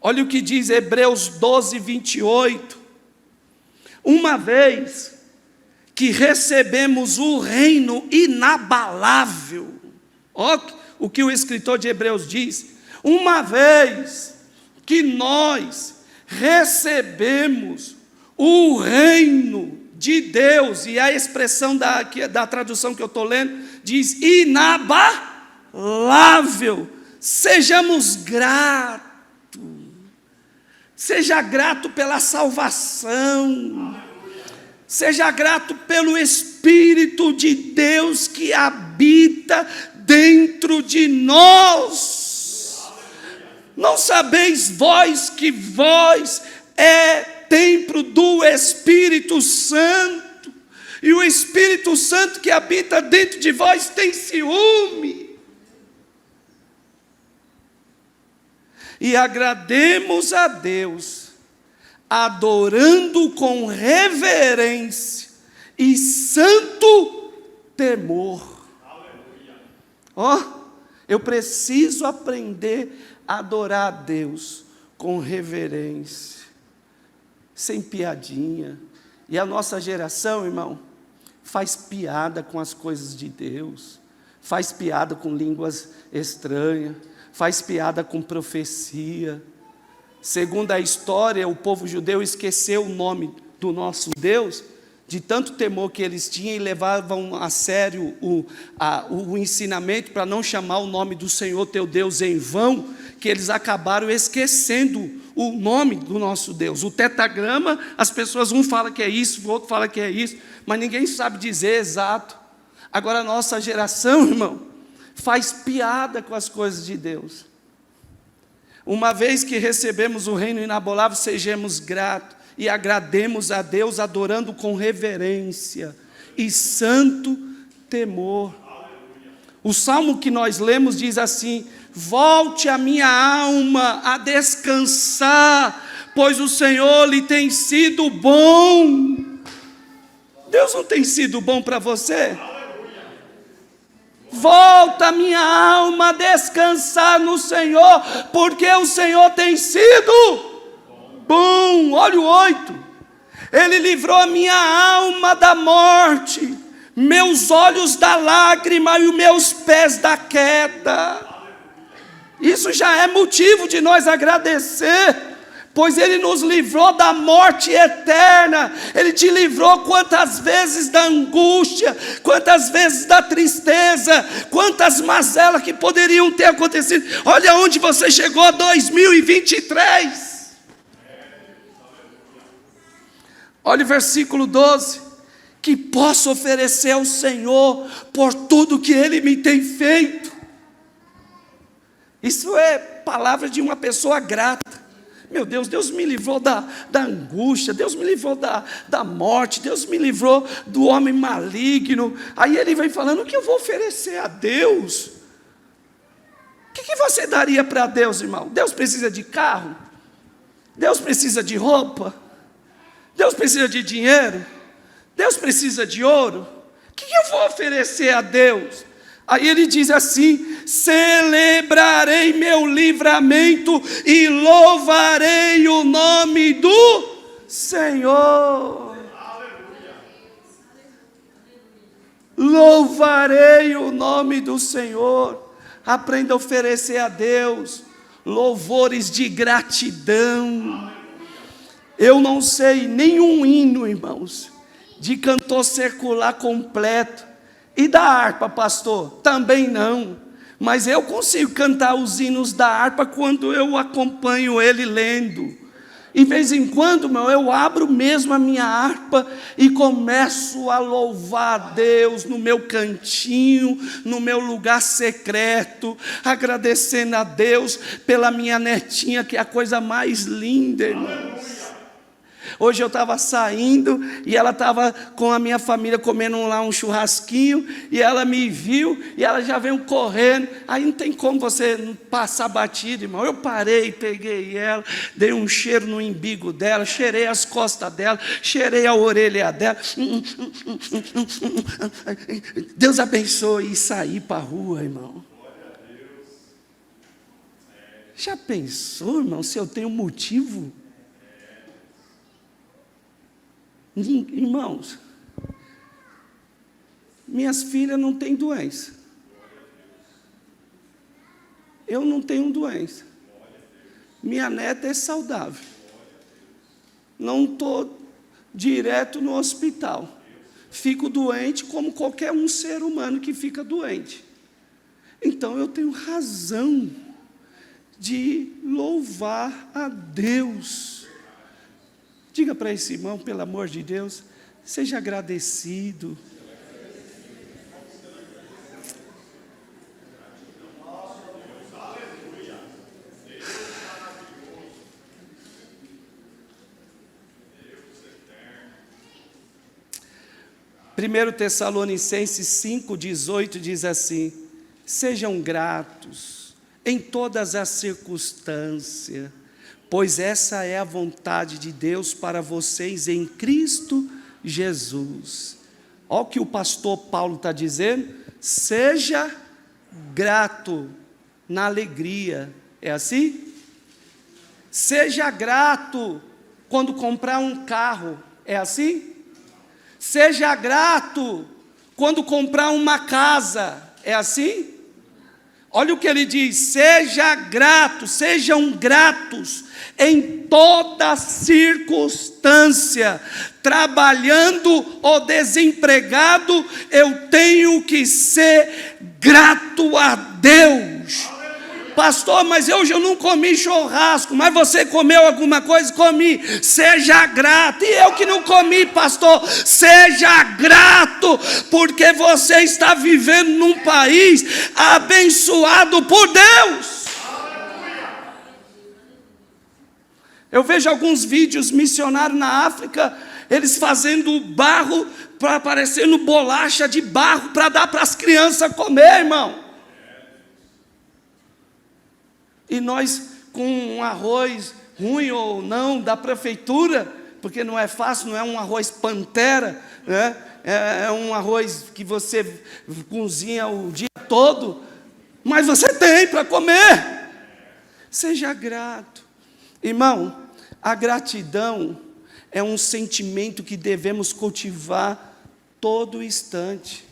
Olha o que diz Hebreus 12, 28. Uma vez que recebemos o reino inabalável, olha o que o escritor de Hebreus diz, uma vez que nós recebemos o reino de Deus, e a expressão da tradução que eu estou lendo, diz inabalável, sejamos gratos, seja grato pela salvação, seja grato pelo Espírito de Deus que habita dentro de nós. Não sabeis vós que vós é templo do Espírito Santo, e o Espírito Santo que habita dentro de vós tem ciúme. E agrademos a Deus, adorando com reverência e santo temor. Ó, eu preciso aprender a adorar a Deus com reverência, sem piadinha. E a nossa geração, irmão, faz piada com as coisas de Deus, faz piada com línguas estranhas, faz piada com profecia. Segundo a história, o povo judeu esqueceu o nome do nosso Deus, de tanto temor que eles tinham, e levavam a sério o ensinamento para não chamar o nome do Senhor teu Deus em vão, que eles acabaram esquecendo o nome do nosso Deus. O tetagrama, as pessoas, um fala que é isso, o outro fala que é isso, mas ninguém sabe dizer exato. Agora a nossa geração, irmão, faz piada com as coisas de Deus. Uma vez que recebemos o reino inabalável, sejamos gratos e agrademos a Deus, adorando com reverência e santo temor. O salmo que nós lemos diz assim: volte a minha alma a descansar, pois o Senhor lhe tem sido bom. Deus não tem sido bom para você? Volta a minha alma a descansar no Senhor, porque o Senhor tem sido bom. Olha o 8. Ele livrou a minha alma da morte, meus olhos da lágrima e os meus pés da queda. Isso já é motivo de nós agradecer, pois Ele nos livrou da morte eterna. Ele te livrou quantas vezes da angústia, quantas vezes da tristeza, quantas mazelas que poderiam ter acontecido. Olha onde você chegou a 2023. Olha o versículo 12. Que posso oferecer ao Senhor por tudo que Ele me tem feito. Isso é palavra de uma pessoa grata. Meu Deus, Deus me livrou da angústia, Deus me livrou da morte, Deus me livrou do homem maligno. Aí ele vem falando: o que eu vou oferecer a Deus? O que você daria para Deus, irmão? Deus precisa de carro? Deus precisa de roupa? Deus precisa de dinheiro? Deus precisa de ouro? O que eu vou oferecer a Deus? Aí ele diz assim: celebrarei meu livramento e louvarei o nome do Senhor. Aleluia. Louvarei o nome do Senhor. Aprenda a oferecer a Deus louvores de gratidão. Eu não sei nenhum hino, irmãos, de cantor secular completo. E da harpa, pastor? Também não. Mas eu consigo cantar os hinos da harpa quando eu acompanho ele lendo. E de vez em quando, eu abro mesmo a minha harpa e começo a louvar a Deus no meu cantinho, no meu lugar secreto, agradecendo a Deus pela minha netinha, que é a coisa mais linda, irmãos. Hoje eu estava saindo e ela estava com a minha família comendo lá um churrasquinho, e ela me viu e ela já veio correndo. Aí não tem como você passar batido, irmão. Eu parei, peguei ela, dei um cheiro no umbigo dela, cheirei as costas dela, cheirei a orelha dela. Deus abençoe, e saí para a rua, irmão. Já pensou, irmão, se eu tenho motivo? Irmãos, minhas filhas não têm doença. Eu não tenho doença. Minha neta é saudável. Não estou direto no hospital. Fico doente como qualquer um ser humano que fica doente. Então eu tenho razão de louvar a Deus. Diga para esse irmão, pelo amor de Deus, seja agradecido. Primeiro Tessalonicenses 5,18 diz assim: sejam gratos em todas as circunstâncias, pois essa é a vontade de Deus para vocês em Cristo Jesus. Olha o que o pastor Paulo está dizendo: seja grato na alegria. É assim? Seja grato quando comprar um carro. É assim? Seja grato quando comprar uma casa. É assim? Olha o que ele diz: seja grato, sejam gratos em toda circunstância, trabalhando ou desempregado, eu tenho que ser grato a Deus. Pastor, mas hoje eu não comi churrasco. Mas você comeu alguma coisa? Comi. Seja grato. E eu que não comi, pastor, seja grato, porque você está vivendo num país abençoado por Deus. Eu vejo alguns vídeos missionários na África, eles fazendo barro, parecendo bolacha de barro, para dar para as crianças comer, irmão. E nós, com um arroz ruim ou não da prefeitura, porque não é fácil, não é um arroz Pantera, né? É um arroz que você cozinha o dia todo, mas você tem para comer. Seja grato. Irmão, a gratidão é um sentimento que devemos cultivar todo instante.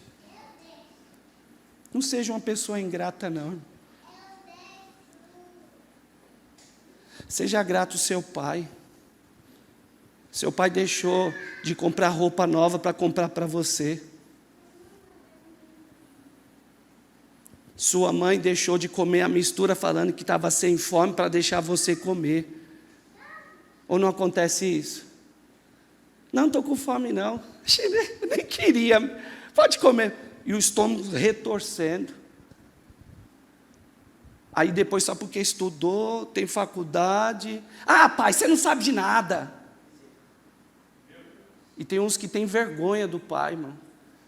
Não seja uma pessoa ingrata, não. Seja grato ao seu pai. Seu pai deixou de comprar roupa nova para comprar para você. Sua mãe deixou de comer a mistura falando que estava sem fome para deixar você comer. Ou não acontece isso? Não estou com fome não. Eu nem queria. Pode comer. E o estômago retorcendo. Aí depois, só porque estudou, tem faculdade. Ah, pai, você não sabe de nada. E tem uns que têm vergonha do pai, irmão.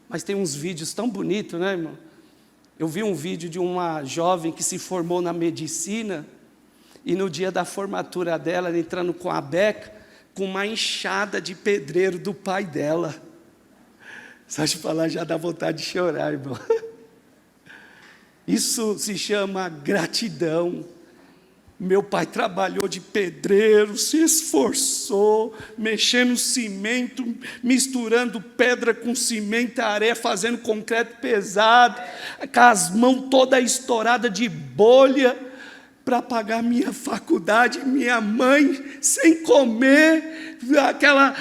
Mas tem uns vídeos tão bonitos, né, irmão? Eu vi um vídeo de uma jovem que se formou na medicina, e no dia da formatura dela, ela entrando com a beca, com uma enxada de pedreiro do pai dela. Só de falar já dá vontade de chorar, irmão. Isso se chama gratidão. Meu pai trabalhou de pedreiro, se esforçou, mexendo cimento, misturando pedra com cimento e areia, fazendo concreto pesado, com as mãos toda estourada de bolha, para pagar minha faculdade, minha mãe sem comer,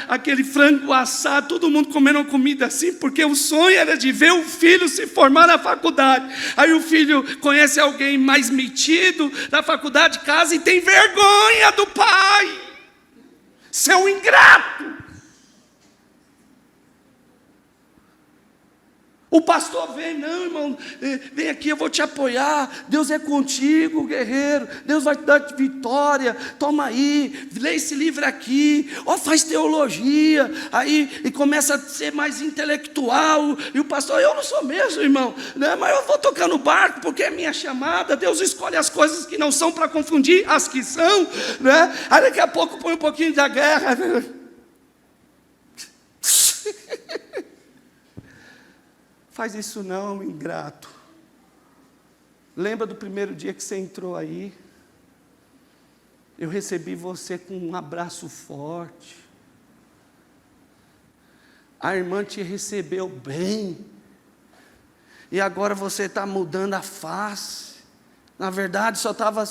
aquele frango assado, todo mundo comendo uma comida assim, porque o sonho era de ver o filho se formar na faculdade. Aí o filho conhece alguém mais metido na faculdade, casa e tem vergonha do pai. Seu ingrato. O pastor vem, não, irmão, vem aqui, eu vou te apoiar, Deus é contigo, guerreiro, Deus vai te dar vitória, toma aí, lê esse livro aqui, faz teologia, aí, e começa a ser mais intelectual, e o pastor, eu não sou mesmo, irmão, né, mas eu vou tocar no barco, porque é minha chamada, Deus escolhe as coisas que não são para confundir as que são, né, aí daqui a pouco põe um pouquinho da guerra, faz isso não, ingrato. Lembra do primeiro dia que você entrou aí? Eu recebi você com um abraço forte. A irmã te recebeu bem. E agora você está mudando a face. Na verdade, só estava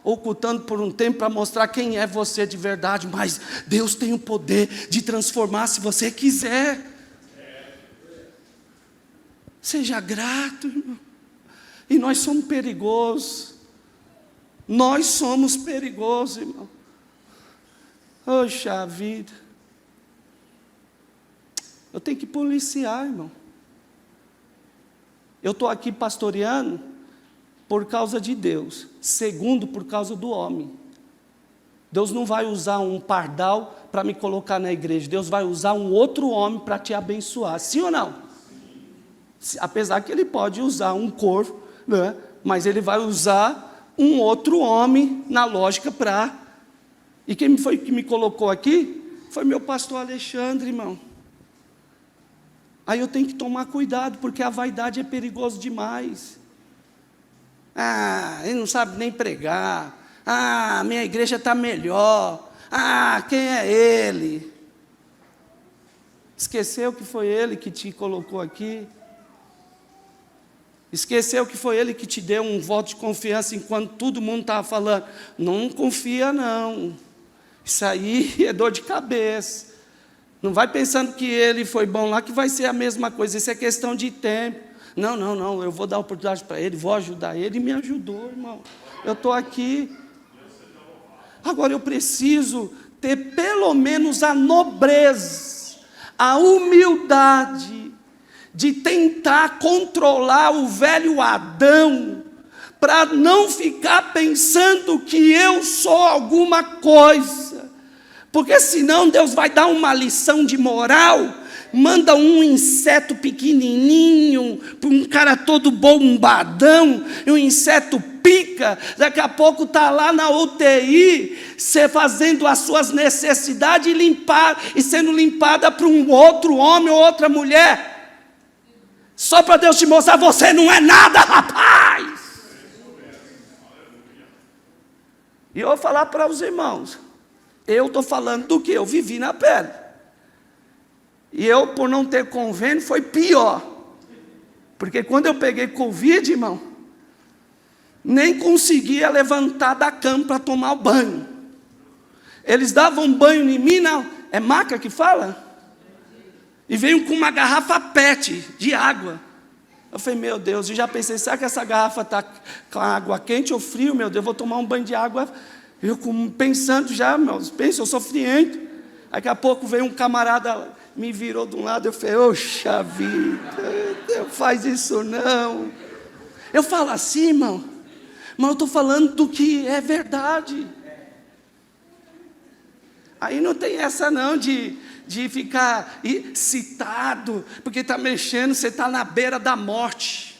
ocultando por um tempo para mostrar quem é você de verdade. Mas Deus tem o poder de transformar se você quiser. Seja grato, irmão. E nós somos perigosos. Nós somos perigosos, irmão. Poxa vida. Eu tenho que policiar, irmão. Eu estou aqui pastoreando por causa de Deus. Segundo, por causa do homem. Deus não vai usar um pardal para me colocar na igreja. Deus vai usar um outro homem para te abençoar. Sim ou não? Apesar que ele pode usar um corvo, né? Mas ele vai usar um outro homem na lógica para... E quem foi que me colocou aqui? Foi meu pastor Alexandre, irmão. Aí eu tenho que tomar cuidado, porque a vaidade é perigoso demais. Ele não sabe nem pregar. Minha igreja está melhor. Quem é ele? Esqueceu que foi ele que te colocou aqui? Esqueceu que foi ele que te deu um voto de confiança enquanto todo mundo estava falando? Não confia não, isso aí é dor de cabeça. Não vai pensando que ele foi bom lá, que vai ser a mesma coisa, isso é questão de tempo. Não, eu vou dar oportunidade para ele, vou ajudar ele, e me ajudou, irmão. Eu estou aqui. Agora eu preciso ter pelo menos a nobreza, a humildade, de tentar controlar o velho Adão, para não ficar pensando que eu sou alguma coisa, porque senão Deus vai dar uma lição de moral, manda um inseto pequenininho, para um cara todo bombadão, e o inseto pica, daqui a pouco está lá na UTI, você fazendo as suas necessidades e sendo limpada por um outro homem ou outra mulher, só para Deus te mostrar, você não é nada, rapaz. E eu vou falar para os irmãos, eu estou falando do que eu vivi na pele. E eu, por não ter convênio, foi pior. Porque quando eu peguei Covid, irmão, nem conseguia levantar da cama para tomar o banho. Eles davam banho em mim, não, é maca que fala? E veio com uma garrafa PET de água. Eu falei, meu Deus, eu já pensei, será que essa garrafa está com água quente ou frio? Meu Deus, eu vou tomar um banho de água. Eu pensando já, eu sou friento. Daqui a pouco veio um camarada, me virou de um lado, eu falei, oxa vida, não faz isso não. Eu falo assim, irmão, Mas eu estou falando do que é verdade. Aí não tem essa não de ficar excitado, porque está mexendo, você está na beira da morte.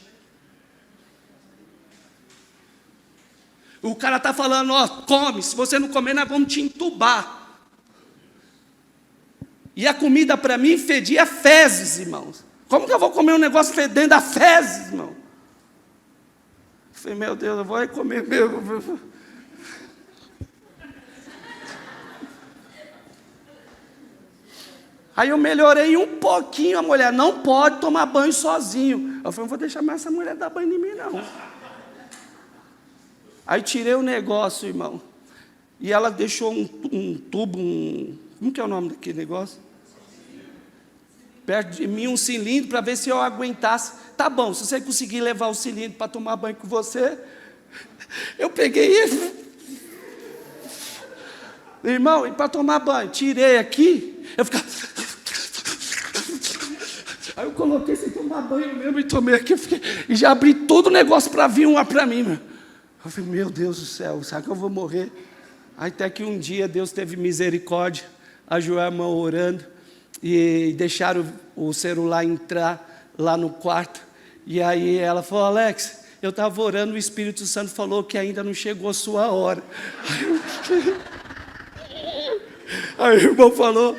O cara está falando, ó, come, se você não comer, nós vamos te entubar. E a comida para mim fedia fezes, irmãos. Como que eu vou comer um negócio fedendo a fezes, irmão? Eu falei, meu Deus, eu vou comer mesmo. Aí eu melhorei um pouquinho, a mulher não pode tomar banho sozinho. Eu falei, não vou deixar mais essa mulher dar banho em mim, não. Aí tirei o negócio, irmão. E ela deixou um tubo, como que é o nome daquele negócio? Perto de mim, um cilindro, para ver se eu aguentasse. Tá bom, se você conseguir levar o cilindro para tomar banho com você. Eu peguei ele. Irmão, e para tomar banho, tirei aqui, eu ficava... Aí eu coloquei sem tomar banho mesmo e tomei aqui, e já abri todo o negócio para vir uma para mim, meu. Eu falei, meu Deus do céu, será que eu vou morrer? Aí até que um dia Deus teve misericórdia, a Joelma orando, e deixaram o celular entrar lá no quarto, e aí ela falou, Alex, eu estava orando, o Espírito Santo falou que ainda não chegou a sua hora. Aí o irmão falou,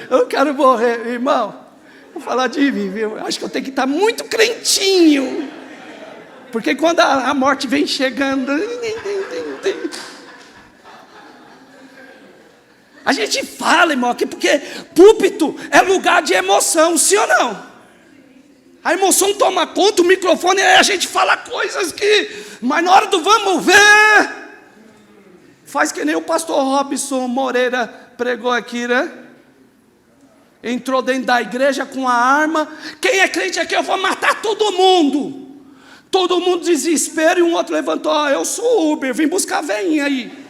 eu quero morrer, irmão, vou falar de mim, viu? Acho que eu tenho que estar muito crentinho, porque quando a morte vem chegando, a gente fala, irmão, aqui porque púlpito é lugar de emoção, sim ou não? A emoção toma conta, o microfone, a gente fala coisas que, mas na hora do vamos ver, faz que nem o pastor Robson Moreira pregou aqui, né? Entrou dentro da igreja com a arma. Quem é crente aqui, eu vou matar todo mundo. Todo mundo desespero, e um outro levantou, eu sou Uber, vim buscar a veinha aí.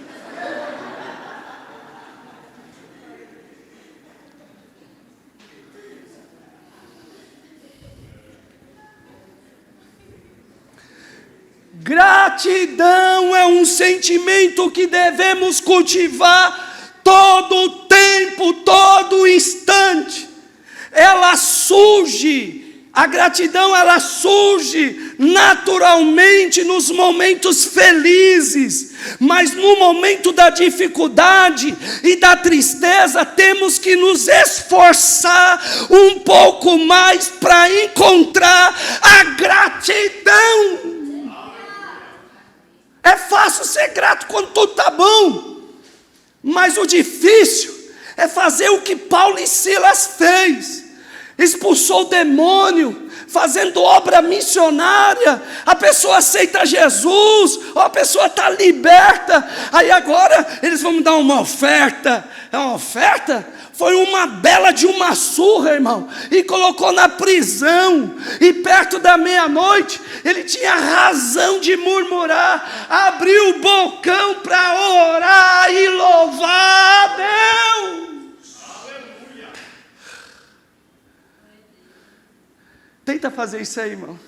Gratidão é um sentimento que devemos cultivar todo o tempo, todo o instante. Ela surge, a gratidão ela surge naturalmente nos momentos felizes, mas no momento da dificuldade e da tristeza temos que nos esforçar um pouco mais para encontrar a gratidão. É fácil ser grato quando tudo está bom, mas o difícil é fazer o que Paulo e Silas fez. Expulsou o demônio, fazendo obra missionária, a pessoa aceita Jesus, ou a pessoa está liberta, aí agora eles vão me dar uma oferta. É uma oferta? Foi uma bela de uma surra, irmão, e colocou na prisão, e perto da meia-noite, ele tinha razão de murmurar, abriu o bocão para orar e louvar a Deus. Aleluia. Tenta fazer isso aí, irmão.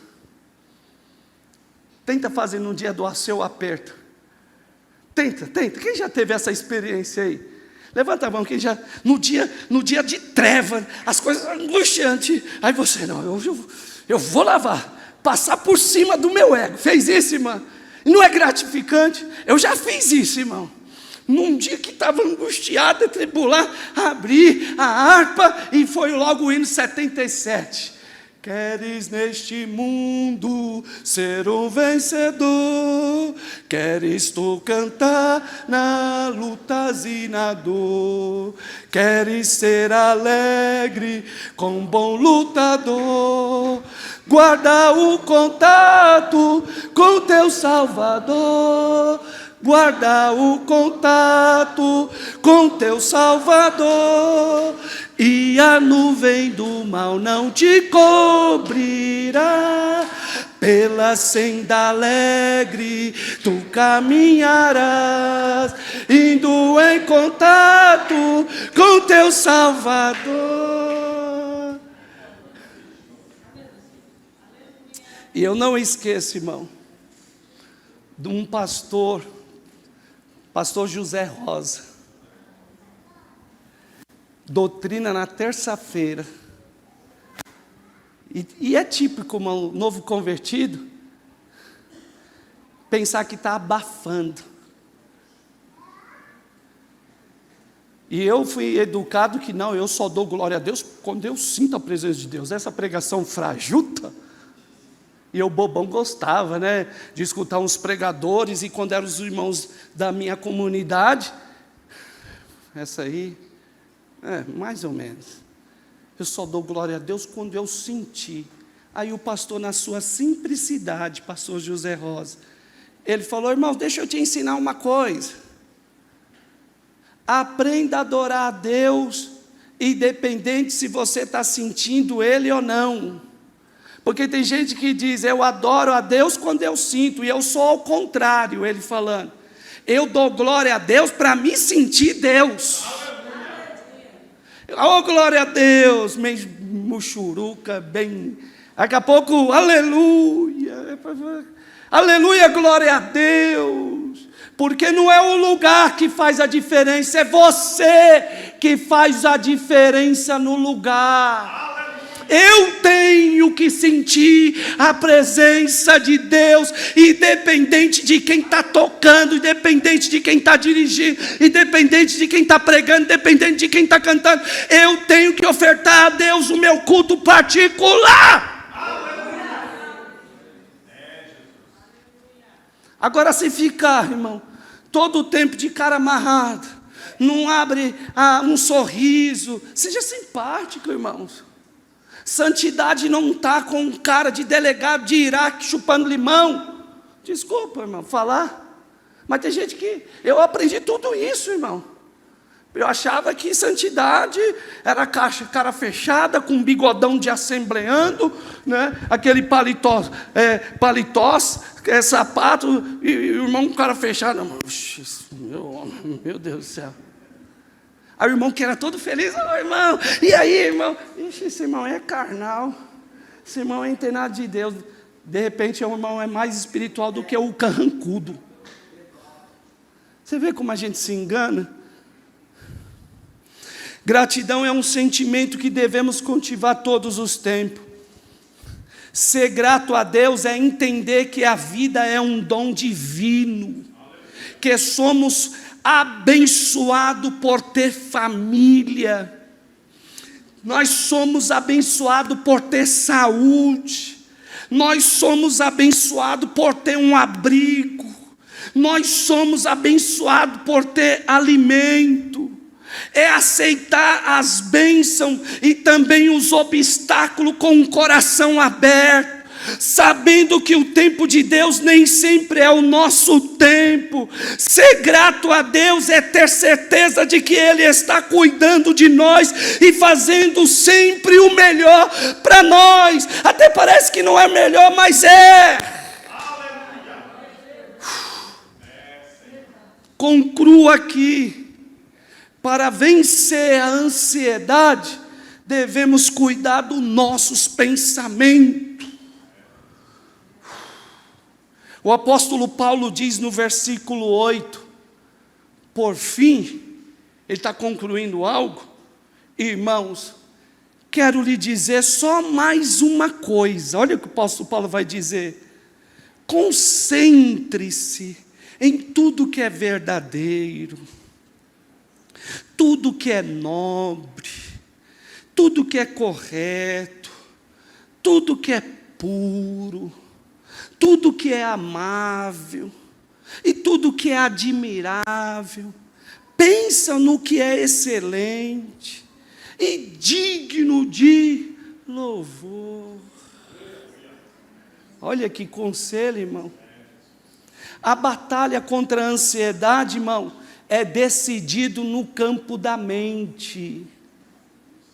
Tenta fazer no dia do seu aperto. Tenta. Quem já teve essa experiência aí? Levanta a mão, quem já, no dia de treva, as coisas angustiantes, aí você, não, eu vou lavar, passar por cima do meu ego. Fez isso, irmão? Não é gratificante? Eu já fiz isso, irmão. Num dia que estava angustiado, atribulado, abri a harpa e foi logo o hino 77. Queres neste mundo ser um vencedor, queres tu cantar na lutas e na dor, queres ser alegre com bom lutador, guarda o contato com teu Salvador, guarda o contato com teu Salvador, e a nuvem do mal não te cobrirá, pela senda alegre tu caminharás, indo em contato com teu Salvador. E eu não esqueço, irmão, de um pastor José Rosa. Doutrina na terça-feira. E é típico um novo convertido pensar que está abafando. E eu fui educado que não, eu só dou glória a Deus quando eu sinto a presença de Deus. Essa pregação frajuta, e eu bobão gostava, né, de escutar uns pregadores, e quando eram os irmãos da minha comunidade, essa aí, mais ou menos. Eu só dou glória a Deus quando eu senti. Aí o pastor, na sua simplicidade, pastor José Rosa, ele falou: irmão, deixa eu te ensinar uma coisa. Aprenda a adorar a Deus, independente se você está sentindo Ele ou não. Porque tem gente que diz: eu adoro a Deus quando eu sinto, e eu sou ao contrário. Ele falando: eu dou glória a Deus para me sentir Deus. Oh, glória a Deus, meio muxuruca, bem. Daqui a pouco, aleluia, aleluia, glória a Deus. Porque não é o lugar que faz a diferença, é você que faz a diferença no lugar. Eu tenho que sentir a presença de Deus, independente de quem está tocando, independente de quem está dirigindo, independente de quem está pregando, independente de quem está cantando. Eu tenho que ofertar a Deus o meu culto particular. Agora, se ficar, irmão, todo o tempo de cara amarrado, não abre um sorriso, seja simpático, irmãos. Santidade não está com um cara de delegado de Iraque chupando limão. Desculpa, irmão, falar. Mas tem gente que... Eu aprendi tudo isso, irmão. Eu achava que santidade era cara fechada, com um bigodão de assembleando, né? Aquele paletós, sapato, e o irmão com cara fechada. Meu Deus do céu. Aí o irmão que era todo feliz: ô irmão, e aí, irmão? Ixi, esse irmão é carnal, esse irmão não tem nada de Deus. De repente, o irmão é mais espiritual do que o carrancudo. Você vê como a gente se engana? Gratidão é um sentimento que devemos cultivar todos os tempos. Ser grato a Deus é entender que a vida é um dom divino, que somos abençoados por ter família, nós somos abençoados por ter saúde, nós somos abençoados por ter um abrigo, nós somos abençoados por ter alimento. É aceitar as bênçãos e também os obstáculos com o coração aberto, sabendo que o tempo de Deus nem sempre é o nosso tempo. Ser grato a Deus é ter certeza de que Ele está cuidando de nós e fazendo sempre o melhor para nós. Até parece que não é melhor, mas é. Concluo aqui. Para vencer a ansiedade, devemos cuidar dos nossos pensamentos. O apóstolo Paulo diz no versículo 8, por fim, ele está concluindo algo. Irmãos, quero lhe dizer só mais uma coisa. Olha o que o apóstolo Paulo vai dizer: concentre-se em tudo que é verdadeiro, tudo que é nobre, tudo que é correto, tudo que é puro, tudo que é amável e tudo que é admirável. Pensa no que é excelente e digno de louvor. Olha que conselho, irmão. A batalha contra a ansiedade, irmão, é decidido no campo da mente.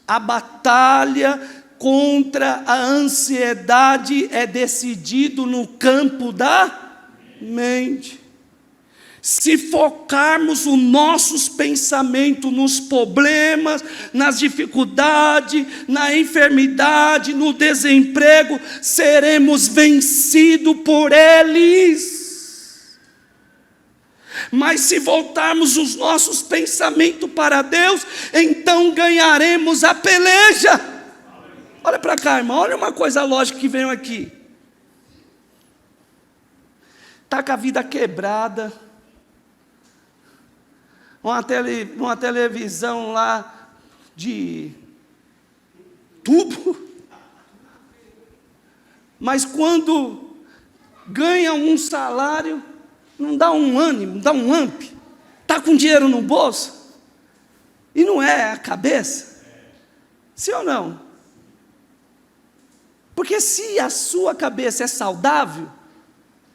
A batalha contra a ansiedade é decidido no campo da mente. Se focarmos os nossos pensamentos nos problemas, nas dificuldades, na enfermidade, no desemprego, seremos vencidos por eles. Mas se voltarmos os nossos pensamentos para Deus, então ganharemos a peleja. Olha para cá, irmão, olha uma coisa lógica que veio aqui. Está com a vida quebrada, uma televisão lá de tubo, mas quando ganha um salário, não dá um ânimo, não dá um amp, está com dinheiro no bolso, e não é a cabeça, sim ou não? Porque se a sua cabeça é saudável,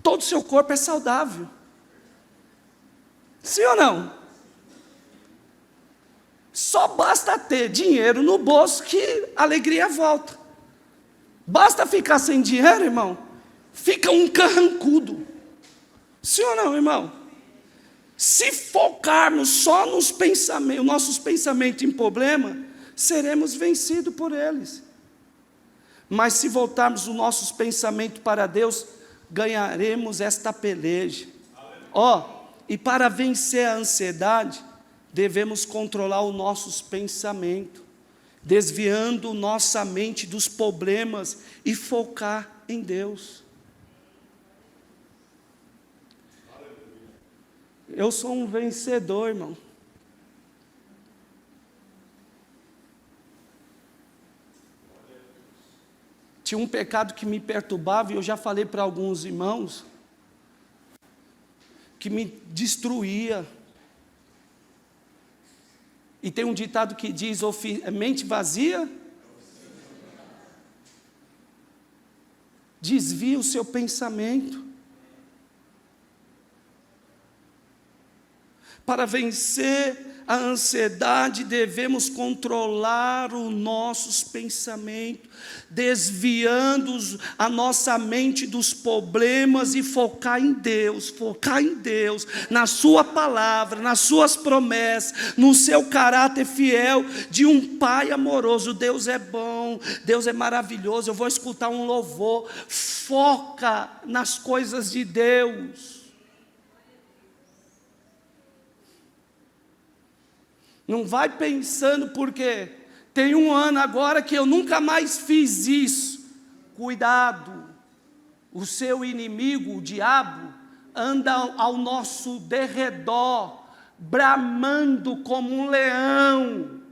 todo o seu corpo é saudável, sim ou não? Só basta ter dinheiro no bolso que a alegria volta. Basta ficar sem dinheiro, irmão, fica um carrancudo. Sim ou não, irmão? Se focarmos só nos pensamentos, nossos pensamentos em problema, seremos vencidos por eles. Mas se voltarmos os nossos pensamentos para Deus, ganharemos esta peleja. E para vencer a ansiedade, devemos controlar os nossos pensamentos, desviando nossa mente dos problemas e focar em Deus. Eu sou um vencedor, irmão. Tinha um pecado que me perturbava, e eu já falei para alguns irmãos, que me destruía. E tem um ditado que diz, mente vazia, desvia o seu pensamento. Para vencer a ansiedade, devemos controlar os nossos pensamentos, desviando a nossa mente dos problemas e focar em Deus, na sua palavra, nas suas promessas, no seu caráter fiel de um Pai amoroso. Deus é bom, Deus é maravilhoso. Eu vou escutar um louvor, foca nas coisas de Deus. Não vai pensando, porque tem um ano agora que eu nunca mais fiz isso. Cuidado, o seu inimigo, o diabo, anda ao nosso derredor, bramando como um leão.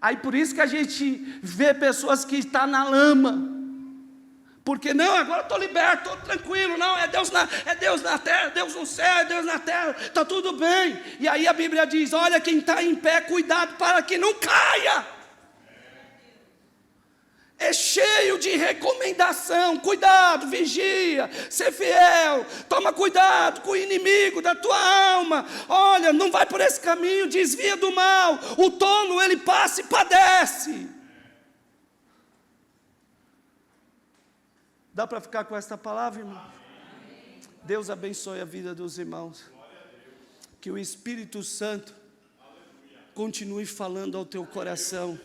Aí por isso que a gente vê pessoas que estão na lama. Porque não, agora estou liberto, estou tranquilo, não, é Deus na terra, Deus no céu, é Deus na terra, está tudo bem. E aí a Bíblia diz, olha, quem está em pé, cuidado para que não caia. É cheio de recomendação, cuidado, vigia, ser fiel, toma cuidado com o inimigo da tua alma. Olha, não vai por esse caminho, desvia do mal, o tolo ele passa e padece. Dá para ficar com esta palavra, irmão? Amém. Deus abençoe a vida dos irmãos. Que o Espírito Santo continue falando ao teu coração.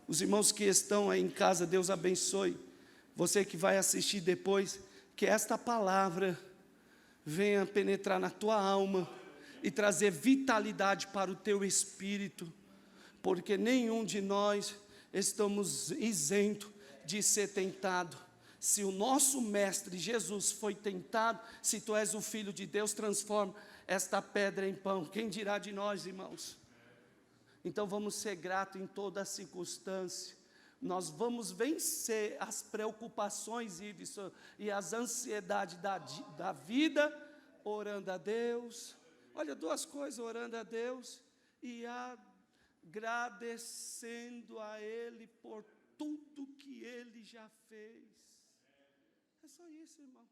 Os irmãos que estão aí em casa, Deus abençoe. Você que vai assistir depois, que esta palavra venha penetrar na tua alma e trazer vitalidade para o teu espírito, porque nenhum de nós estamos isentos de ser tentado. Se o nosso mestre Jesus foi tentado, se tu és o Filho de Deus, transforma esta pedra em pão. Quem dirá de nós, irmãos? Então vamos ser gratos em toda a circunstância. Nós vamos vencer as preocupações e as ansiedades da vida, orando a Deus. Olha, duas coisas, orando a Deus e agradecendo a Ele por tudo que Ele já fez. É só isso, irmão.